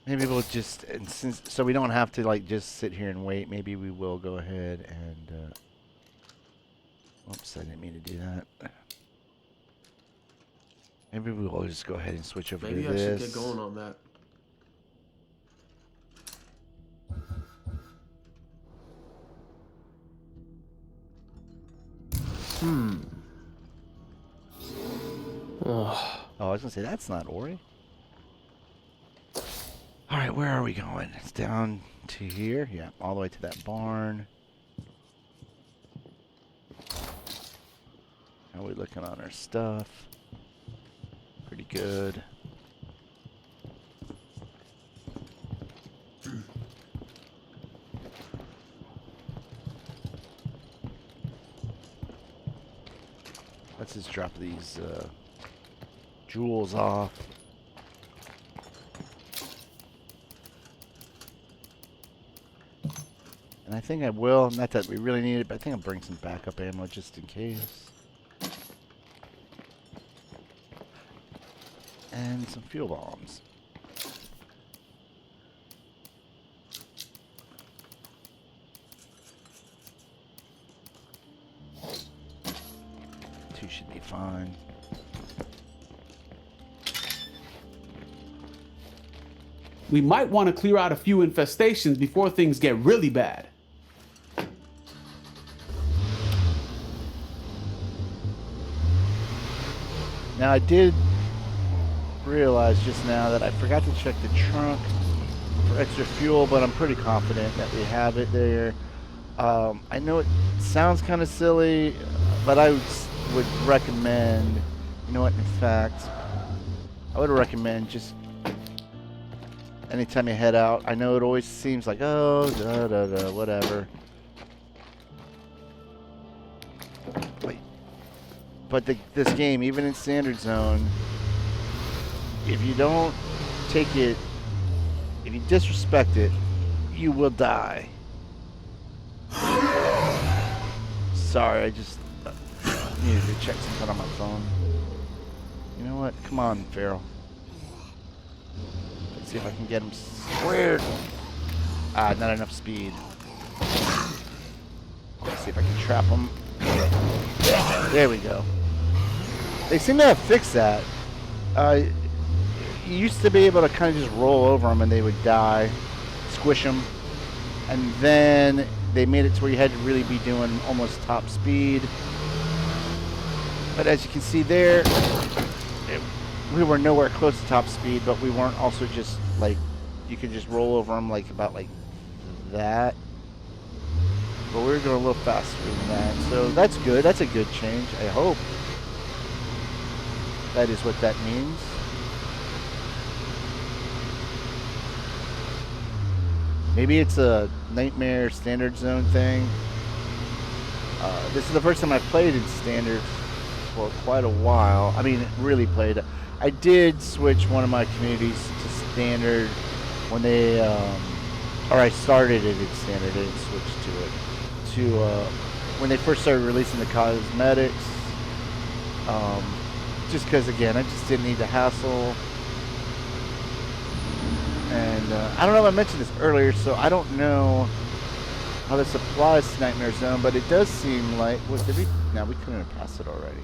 A: Maybe we'll just, and since so we don't have to like just sit here and wait, maybe we will go ahead and oops, I didn't mean to do that. Maybe we will just go ahead and switch over to this.
B: Maybe I should get going on that.
A: Oh, I was gonna say that's not Ori. All right, where are we going? It's down to here. Yeah, all the way to that barn. How are we looking on our stuff? Pretty good. Let's just drop these jewels off. And I think I will, not that we really need it, but I think I'll bring some backup ammo just in case. And some fuel bombs. Two should be fine.
H: We might want to clear out a few infestations before things get really bad.
A: Now I did realize just now that I forgot to check the trunk for extra fuel, but I'm pretty confident that we have it there. I know it sounds kind of silly, but I would recommend, you know what, in fact, I would recommend just anytime you head out, I know it always seems like, oh, whatever. But this game, even in Standard Zone, if you don't take it, if you disrespect it, you will die. Sorry, I just needed to check something on my phone. You know what? Come on, Farrell. Let's see if I can get him squared. Ah, not enough speed. Let's see if I can trap him. There we go. They seem to have fixed that. You used to be able to kind of just roll over them and they would die, squish them, and then they made it to where you had to really be doing almost top speed. But as you can see there, we were nowhere close to top speed, but we weren't also just like, you could just roll over them like about like that. But we were going a little faster than that, so that's good. That's a good change, I hope. That is what that means. Maybe it's a Nightmare Standard Zone thing. This is the first time I've played in Standard for quite a while. I mean, really played. I did switch one of my communities to Standard when they, or I started it in Standard and switched to it. When they first started releasing the cosmetics. Just because, again, I just didn't need the hassle. And I don't know if I mentioned this earlier, so I don't know how this applies to Nightmare Zone, but it does seem like... What, did we... No, we couldn't have passed it already.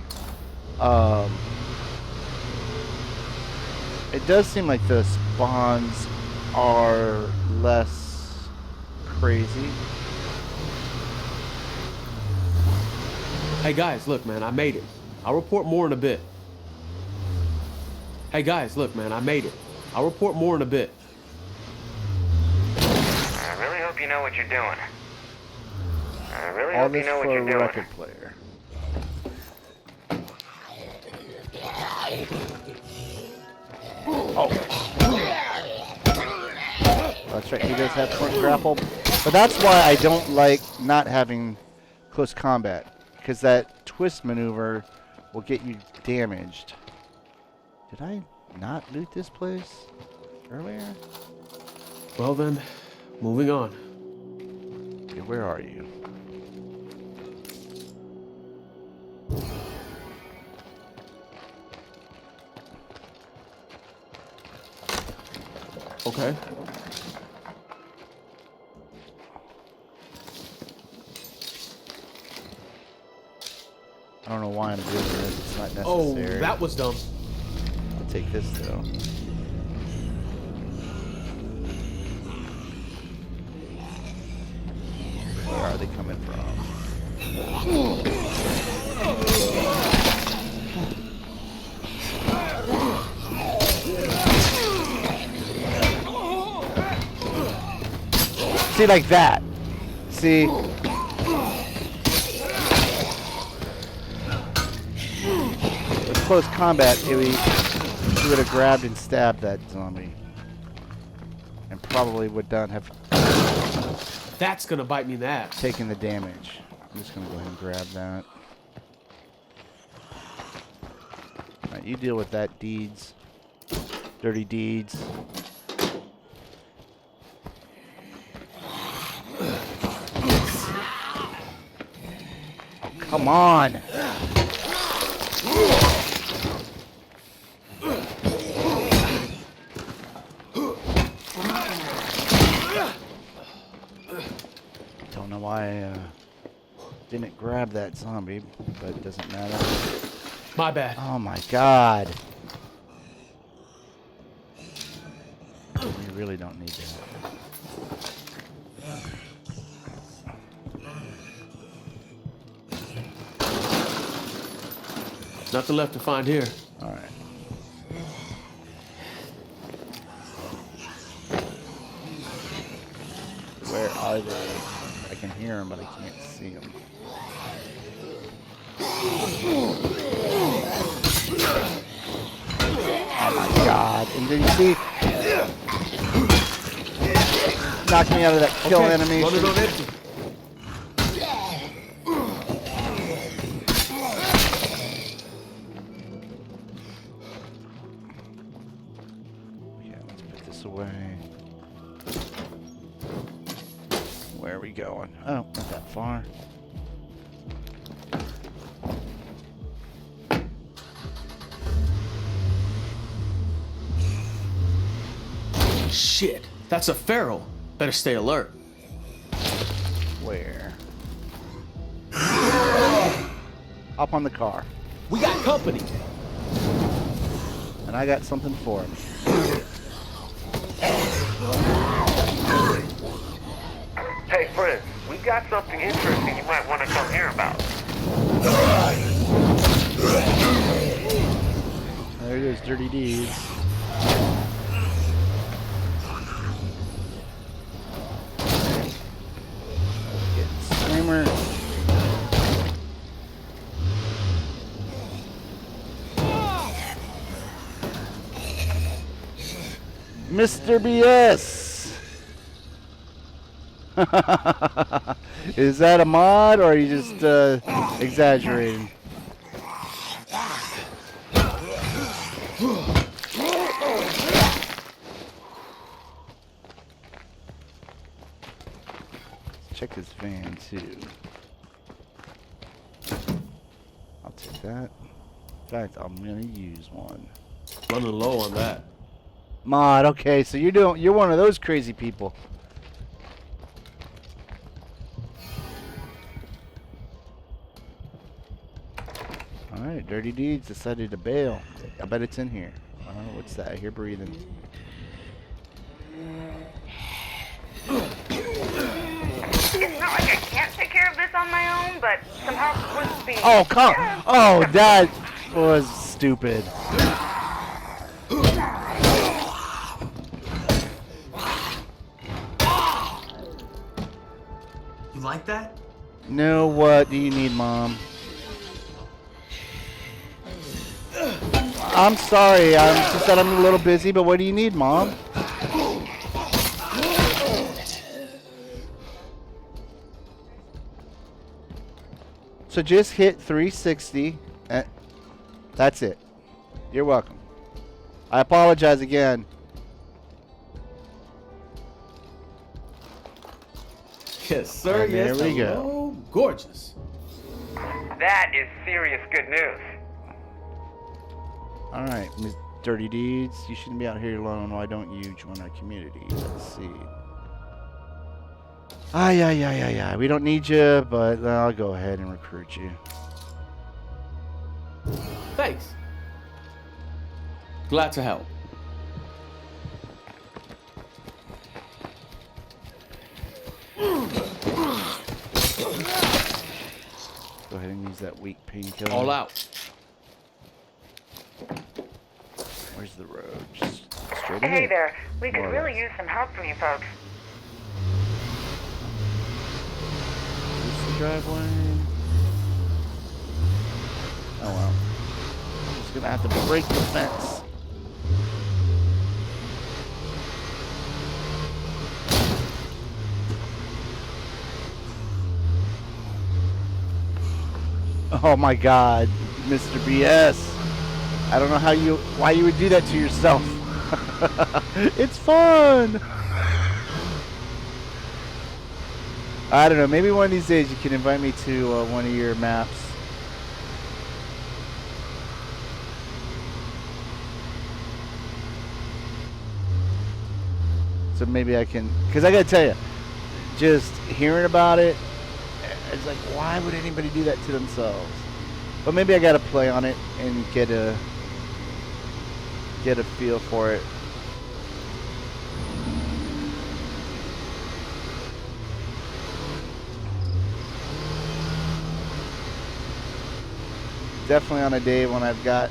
A: It does seem like the spawns are less crazy.
B: Hey guys, look, man, I made it. I'll report more in a bit. Hey guys, look, man, I made it. I'll report more in a bit.
D: I really hope you know what you're doing. I really
A: All
D: hope you
A: this
D: know what
A: for
D: you're
A: a
D: doing.
A: record player. Oh. That's right, he does have front grapple. But that's why I don't like not having close combat. Because that twist maneuver will get you damaged. Did I not loot this place earlier?
B: Well then, moving on.
A: Okay, where are you?
B: Okay.
A: I don't know why I'm doing this. It's not necessary.
B: Oh, that was dumb.
A: I'll take this though. Where are they coming from? See, like that. See? With close combat, he would have grabbed and stabbed that zombie. And probably would not have
B: That's gonna bite me in the ass.
A: taken the damage. I'm just going to go ahead and grab that. Alright, you deal with that, Deeds. Dirty Deeds. Come on! Don't know why I didn't grab that zombie, but it doesn't matter.
B: My bad.
A: Oh my god! We really don't need that.
B: Nothing left to find here.
A: Alright. Where are they? I can hear them, but I can't see them. Oh my god. And did you see? Knocked me out of that kill animation.
B: Running on empty.
A: Okay, let's put this away. Where are we going? Oh, not that far.
B: Shit, that's a feral. Better stay alert.
A: Where? Up on the car.
B: We got company.
A: And I got something for him.
D: Hey, friends, we got something interesting you might want to come hear about.
A: There goes Dirty Deeds. Screamer. Mr. BS. Is that a mod or are you just exaggerating? Check his van too. I'll take that. In fact, I'm gonna use one.
B: Running low on that.
A: Mod, okay, so you're one of those crazy people. Alright, Dirty Deeds decided to bail. I bet it's in here. What's that? I hear breathing.
E: It's not like I can't take care of this on my own, but some help would be...
A: Oh, come! Oh, that was stupid.
C: You like that?
A: No, what do you need, Mom? I'm sorry, she said I'm a little busy, but what do you need, Mom? So just hit 360, and that's it. You're welcome. I apologize again.
B: Yes, sir.
A: And
B: Yes,
A: there we
B: hello.
A: go.
B: Gorgeous.
D: That is serious good news.
A: All right, Ms. Dirty Deeds, you shouldn't be out here alone. Why don't you join our community? Let's see. Yeah. We don't need you, but I'll go ahead and recruit you.
B: Thanks. Glad to help.
A: Go ahead and use that weak painkiller.
B: All out.
A: Where's the road? Just straight
E: Hey
A: ahead.
E: there. We could
A: More or
E: really
A: less.
E: use some help from you folks.
A: Is this the driveway? Oh well. I'm just gonna have to break the fence. Oh my God, Mr. BS. I don't know why you would do that to yourself. It's fun. I don't know. Maybe one of these days you can invite me to one of your maps. So maybe I can, because I gotta tell you, just hearing about it, it's like, why would anybody do that to themselves? But maybe I gotta play on it and get a feel for it. Definitely on a day when I've got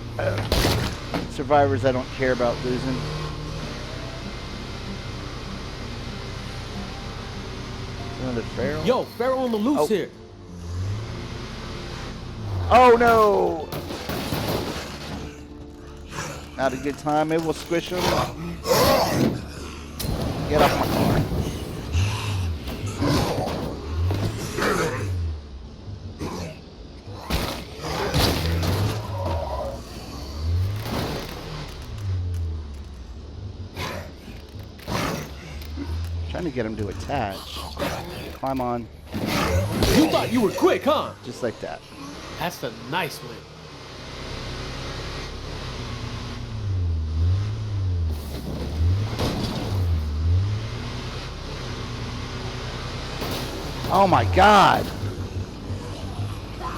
A: survivors I don't care about losing. Another feral?
B: Yo, feral on the loose here.
A: Oh no! Not a good time. Maybe we'll squish him. Get off my car. Trying to get him to attach. Climb on.
B: You thought you were quick, huh?
A: Just like that.
B: That's a nice one.
A: Oh my God!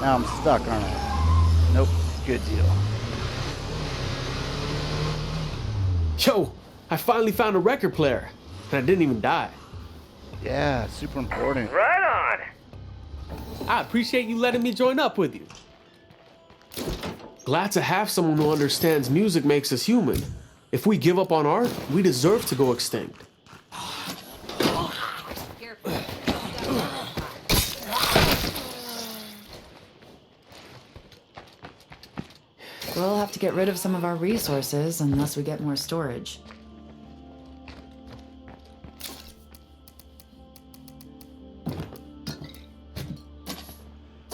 A: Now I'm stuck, aren't I? Nope. Good deal.
B: Yo, I finally found a record player, and I didn't even die.
A: Yeah, super important.
D: Right on.
B: I appreciate you letting me join up with you. Glad to have someone who understands music makes us human. If we give up on art, we deserve to go extinct.
I: We'll have to get rid of some of our resources unless we get more storage.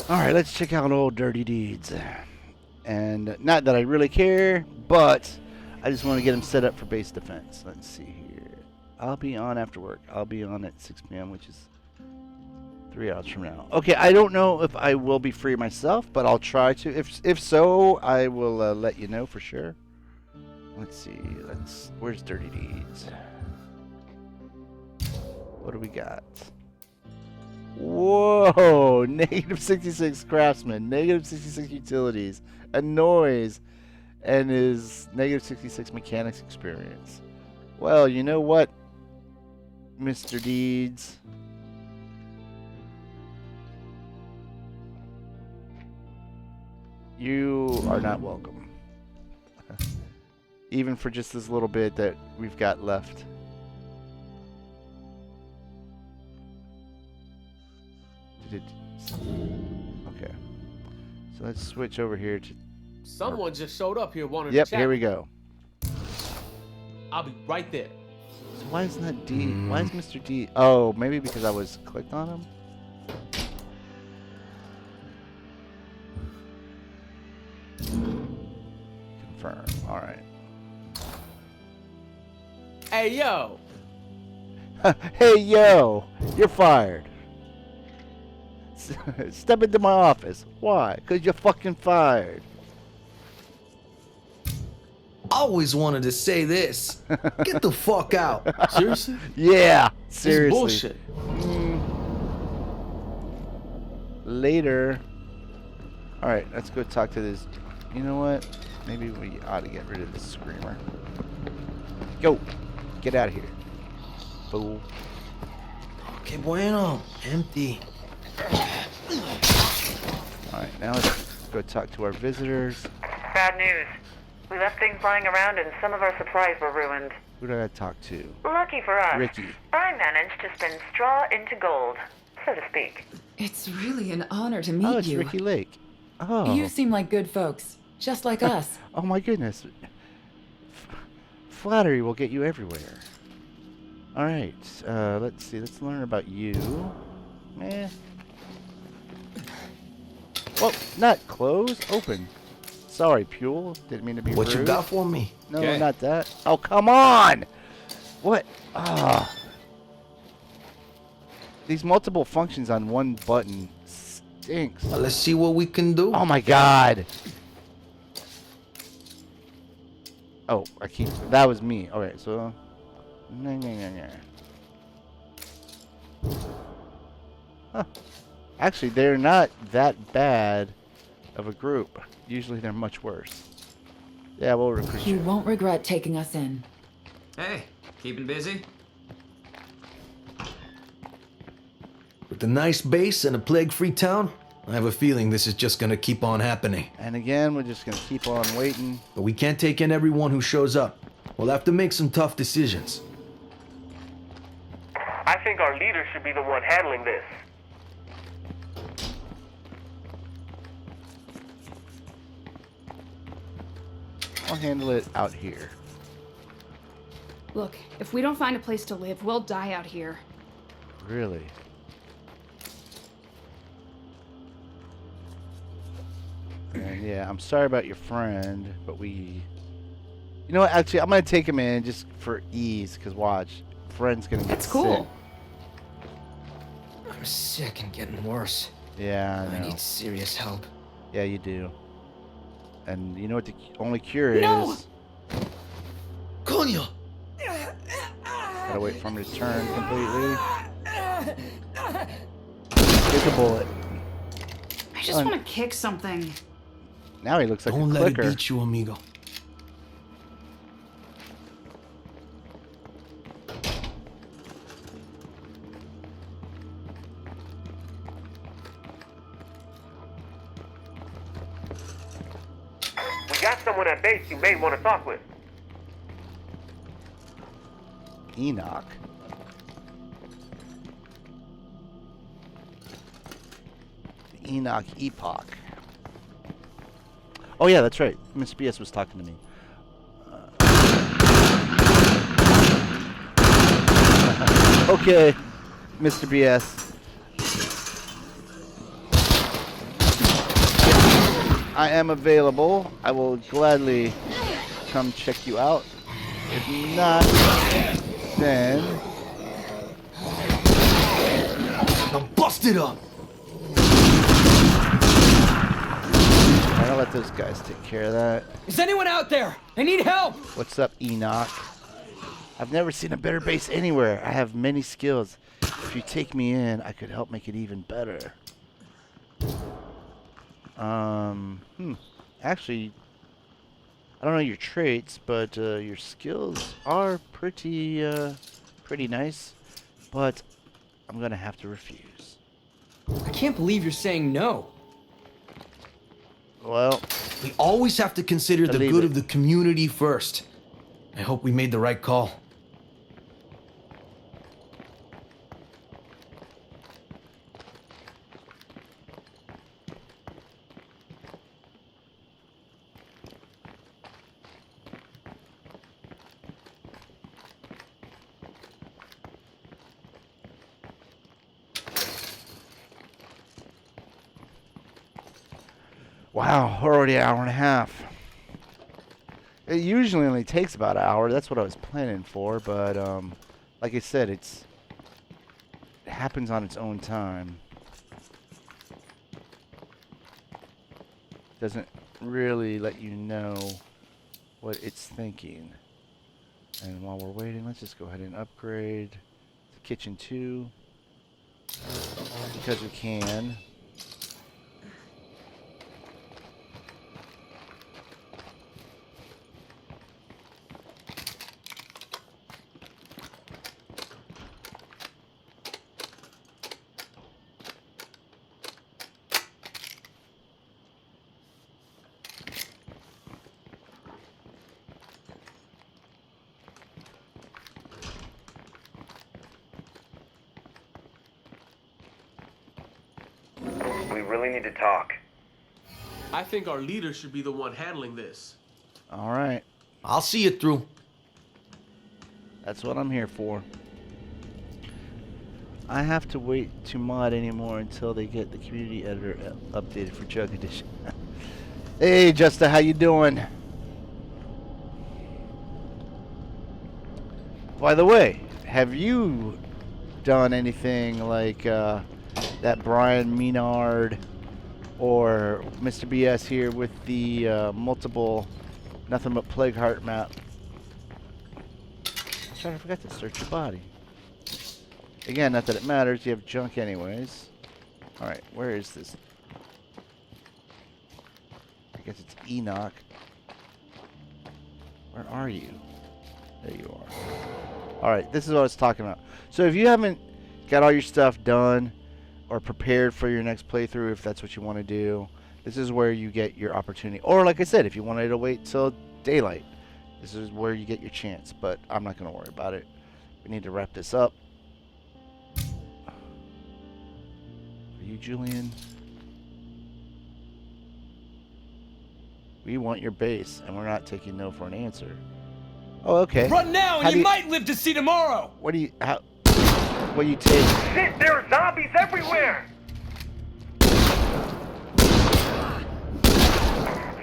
A: All right, let's check out old Dirty Deeds. And not that I really care, but I just want to get him set up for base defense. Let's see here. I'll be on after work. I'll be on at 6 p.m., which is 3 hours from now. Okay, I don't know if I will be free myself, but I'll try to. If so, I will let you know for sure. Let's see. Where's Dirty Deeds? What do we got? Whoa! Negative 66 craftsman, negative 66 utilities, a noise, and his negative 66 mechanics experience. Well, you know what, Mr. Deeds? You are not welcome. Even for just this little bit that we've got left. Okay. So let's switch over here to...
B: Someone just showed up here wanting
A: Yep,
B: to chat.
A: here we go.
B: I'll be right there.
A: So why isn't that D? Why is Mr. D? Oh, maybe because I was clicked on him? Confirm. Alright.
B: Hey, yo.
A: Hey, yo! You're fired. Step into my office. Why? Because you're fucking fired.
C: Always wanted to say this. Get the fuck out.
B: Seriously?
A: Yeah,
B: This is
A: seriously.
B: bullshit.
A: Later. Alright, let's go talk to this. You know what? Maybe we ought to get rid of this screamer. Go! Get out of here. Fool.
C: Que bueno. Empty.
A: Alright, now let's go talk to our visitors.
E: Bad news. We left things lying around and some of our supplies were ruined.
A: Who did I talk to?
E: Lucky for us,
A: Ricky.
E: I managed to spin straw into gold, so to speak.
I: It's really an honor to meet
A: Oh, it's
I: you.
A: Ricky Lake. Oh.
I: You seem like good folks, just like us.
A: Oh my goodness. Flattery will get you everywhere. Alright, let's see. Let's learn about you. Well, not close. Open. Sorry, Puel. Didn't mean to be
C: What
A: rude.
C: you got for me?
A: No,
B: Okay.
A: not that. Oh, come on! What? Ah. These multiple functions on one button stinks.
C: Well, let's see what we can do.
A: Oh my god! Oh, that was me. Alright, so... Huh. Actually, they're not that bad of a group. Usually they're much worse. Yeah, we'll recruit
I: You
A: you.
I: won't regret taking us in.
K: Hey, keeping busy?
C: With a nice base and a plague-free town, I have a feeling this is just gonna keep on happening.
A: And again, we're just gonna keep on waiting.
C: But we can't take in everyone who shows up. We'll have to make some tough decisions.
D: I think our leader should be the one handling this.
A: I'll handle it out here.
L: Look, if we don't find a place to live, we'll die out here.
A: Really? And yeah, I'm sorry about your friend, but we... You know what, actually, I'm gonna take him in just for ease, because watch. Friend's gonna get
L: That's cool.
A: sick.
K: I'm sick and getting worse.
A: Yeah, I
K: I
A: know.
K: need serious help.
A: Yeah, you do. And you know what the only cure
L: No!
A: is?
C: Coño!
A: Gotta wait for him to turn completely. Here's a bullet.
L: I just want to kick something.
A: Now he looks like
C: Don't
A: a
C: let it
A: clicker.
C: beat you, amigo.
D: We got someone at base you may want to talk with.
A: Enoch. The Enoch Epoch. Oh yeah, that's right. Miss BS was talking to me. Okay, Mr. BS. I am available. I will gladly come check you out. If not, then...
C: Now bust it up!
A: Right. I'll let those guys take care of that.
K: Is anyone out there? I need help!
A: What's up, Enoch? I've never seen a better base anywhere. I have many skills. If you take me in, I could help make it even better. Actually, I don't know your traits, but your skills are pretty nice. But I'm gonna have to refuse.
K: I can't believe you're saying no.
A: Well,
J: we always have to consider the good of the community first. I hope we made the right call.
A: wow, we're already an hour and a half. It usually only takes about an hour. That's what I was planning for, but like I said, it happens on its own time. Doesn't really let you know what it's thinking. And while we're waiting, let's just go ahead and upgrade the kitchen 2 because we can.
D: We really need to talk.
B: I think our leader should be the one handling this.
A: All right.
J: I'll see it through.
A: That's what I'm here for. I have to wait to mod anymore until they get the community editor updated for Jug Edition. Hey, Justa, how you doing? By the way, have you done anything like that Brian Menard or Mr. BS here with the multiple Nothing But Plague Heart map? I forgot to search your body. Again, not that it matters, you have junk anyways. Alright, where is this? I guess it's Enoch. Where are you? There you are. Alright, this is what I was talking about. So if you haven't got all your stuff done or prepared for your next playthrough, if that's what you want to do, this is where you get your opportunity. Or like I said, if you wanted to wait till daylight, this is where you get your chance. But I'm not going to worry about it. We need to wrap this up. Are you Julian? We want your base, and we're not taking no for an answer. Oh, okay.
K: Run now, and you might live to see tomorrow.
A: What do you? What do you take?
D: Shit, there are zombies everywhere!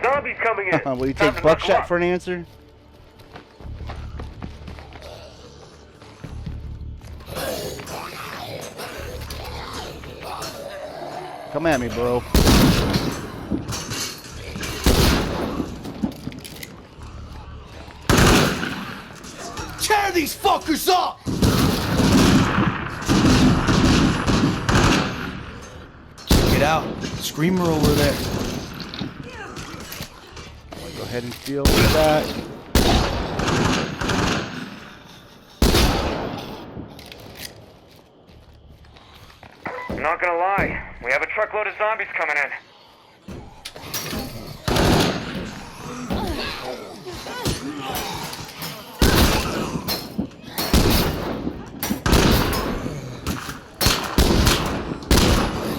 D: Zombies coming in.
A: Will you take buckshot for an answer? Come at me, bro.
J: Tear these fuckers up! Check it out. Screamer over there.
A: Go ahead and deal with that.
D: I'm not gonna lie, we have a truckload of zombies coming in.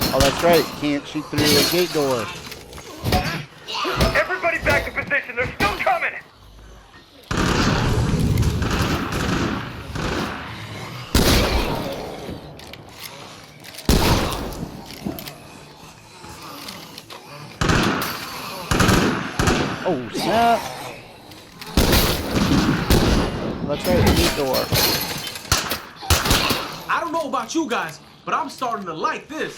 A: Oh, that's right. Can't shoot through a gate door.
D: Everybody back to position. They're still coming.
A: Oh, snap. That's right, the gate door.
B: I don't know about you guys, but I'm starting to like this.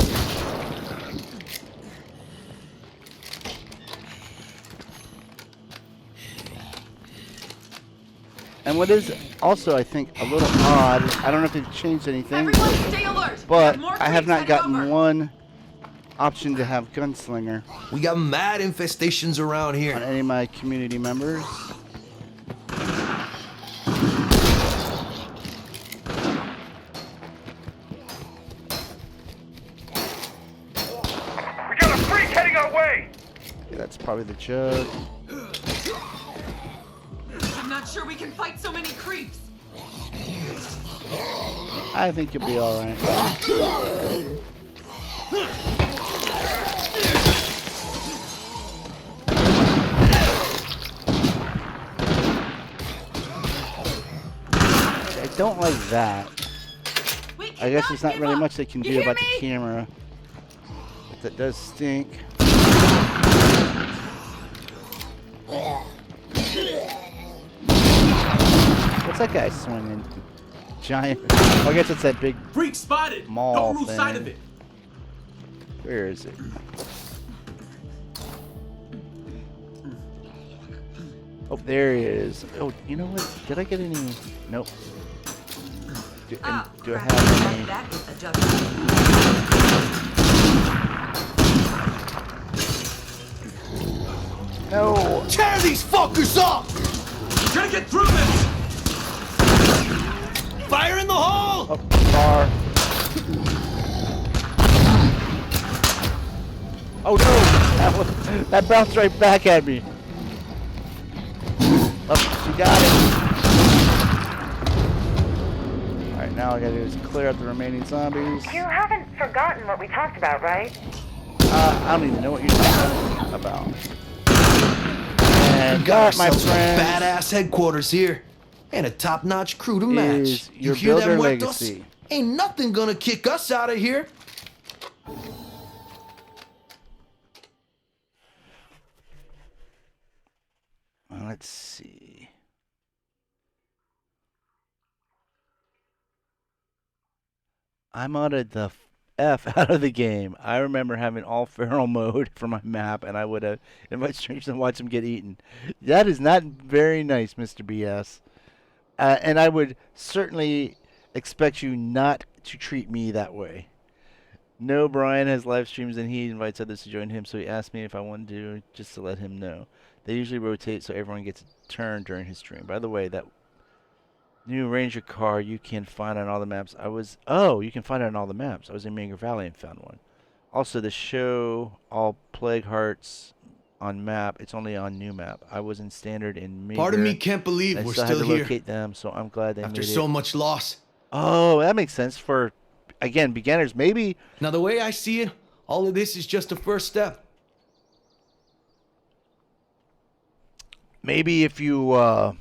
A: And what is also, I think, a little odd, I don't know if they've changed anything,
G: Stay alert.
A: but I have not gotten one option to have gunslinger.
J: We got mad infestations around here.
A: On any of my community members.
D: We got a freak heading our way!
A: Yeah, that's probably the joke.
G: I'm not sure we can fight so many creeps.
A: I think you'll be alright. I don't like that. I guess there's not really much they can do about the camera. But that does stink. What's that guy swinging? Giant. Oh, I guess it's that big
B: Freak spotted.
A: mall
B: Don't lose
A: thing.
B: sight of it.
A: Where is it? Oh, there he is. Oh, you know what? Did I get any? Nope. Do I have any? No.
J: Tear these fuckers up!
B: Gotta get through this.
J: Fire in the hole!
A: Oh, bar. Oh no! That bounced right back at me. Oh, she got it. Alright, now all I gotta do is clear up the remaining zombies.
E: You haven't forgotten what we talked about, right?
A: I don't even know what you're talking about. And
J: got
A: my
J: ourselves a
A: friends,
J: badass headquarters here. And a top-notch crew to match.
A: is
J: You
A: your
J: hear that,
A: builder
J: Muertos?
A: legacy.
J: Ain't nothing gonna kick us out of here.
A: Let's see. I'm out of the F out of the game. I remember having all feral mode for my map, and I would have invited strangers and watch them get eaten. That is not very nice, Mr. BS. And I would certainly expect you not to treat me that way. No, Brian has live streams and he invites others to join him, so he asked me if I wanted to, just to let him know. They usually rotate so everyone gets a turn during his stream. By the way, that new Ranger car you can find on all the maps. You can find it on all the maps. I was in Manger Valley and found one. Also, the show all Plague Hearts on map. It's only on new map. I was in standard in Manger.
J: Part of me can't believe we're still
A: had to
J: here.
A: locate them, so I'm glad they
J: After
A: made
J: so
A: it.
J: much loss.
A: Oh, that makes sense for, again, beginners. Maybe.
J: Now, the way I see it, all of this is just a first step.
A: Maybe if you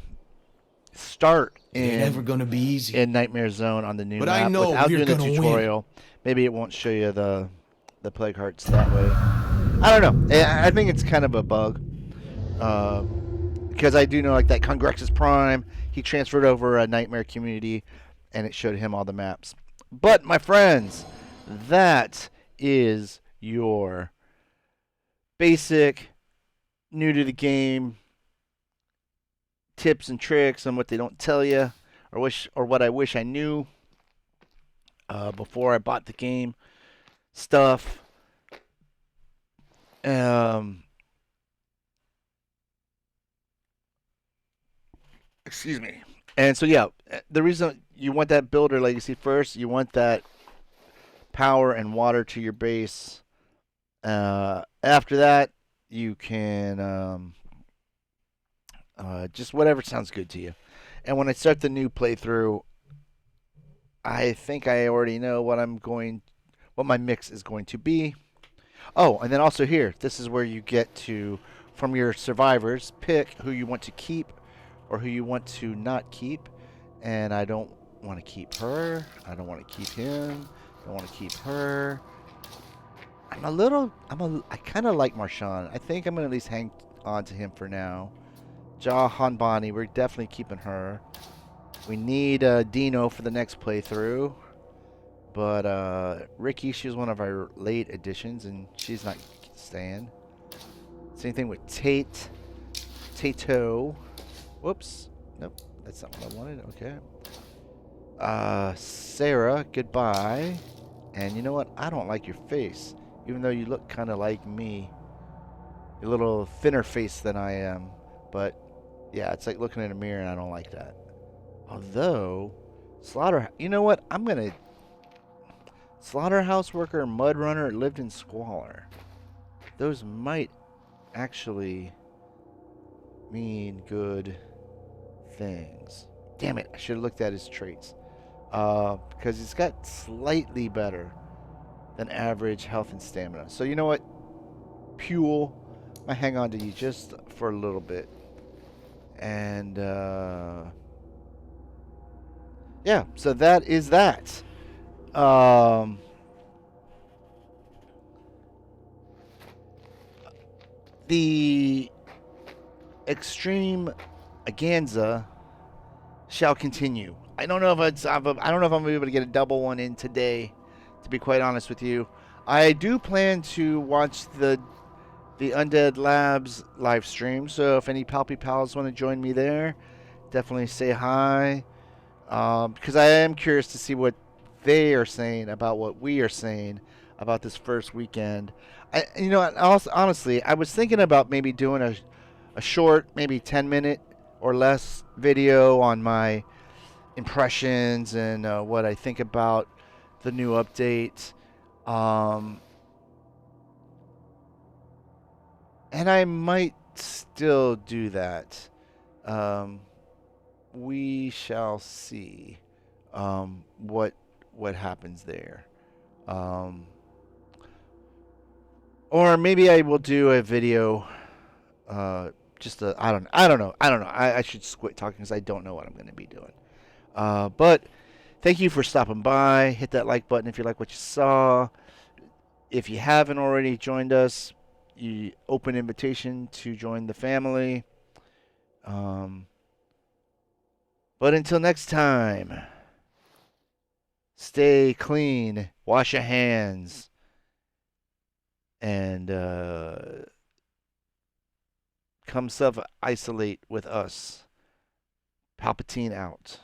A: start
J: It's never gonna be easy.
A: in Nightmare Zone on the new
J: But
A: map
J: I know
A: without
J: we're
A: doing the
J: gonna
A: tutorial, maybe it won't show you the Plague Hearts that way. I don't know. I think it's kind of a bug. Because I do know like that Congrexus Prime, he transferred over a Nightmare community and it showed him all the maps. But my friends, that is your basic new to the game tips and tricks on what they don't tell you or what I wish I knew before I bought the game stuff. Excuse me. And so yeah, the reason you want that builder legacy first, you want that power and water to your base. After that, you can just whatever sounds good to you. And when I start the new playthrough, I think I already know what my mix is going to be. Oh, and then also here, this is where you get to, from your survivors, pick who you want to keep or who you want to not keep. And I don't want to keep her. I don't want to keep him. I don't want to keep her. I kind of like Marshawn. I think I'm going to at least hang on to him for now. Ja Hanbani, we're definitely keeping her. We need Dino for the next playthrough. But Ricky, she was one of our late additions, and she's not staying. Same thing with Tato. Whoops. Nope. That's not what I wanted. Okay. Sarah, goodbye. And you know what? I don't like your face. Even though you look kind of like me. A little thinner face than I am. But, yeah, it's like looking in a mirror and I don't like that. Although, you know what? I'm going to... Slaughterhouse worker, mud runner, lived in squalor. Those might actually mean good things. Damn it, I should have looked at his traits. Because he's got slightly better than average health and stamina. So you know what? Puel, I'm going to hang on to you just for a little bit. And, yeah, so that is that. The extreme Aganza shall continue. I don't know if I don't know if I'm gonna be able to get a double one in today, to be quite honest with you. I do plan to watch the Undead Labs live stream, so if any Palpy Pals want to join me there, definitely say hi. Because I am curious to see what they are saying about what we are saying about this first weekend. Honestly, I was thinking about maybe doing a short, maybe 10-minute or less video on my impressions and what I think about the new update. And I might still do that. We shall see what happens there. Or maybe I will do a video. I don't know. I should quit talking because I don't know what I'm going to be doing. But thank you for stopping by. Hit that like button if you like what you saw. If you haven't already joined us, open invitation to join the family. But until next time, stay clean, wash your hands, and come self-isolate with us. PalpyTeen out.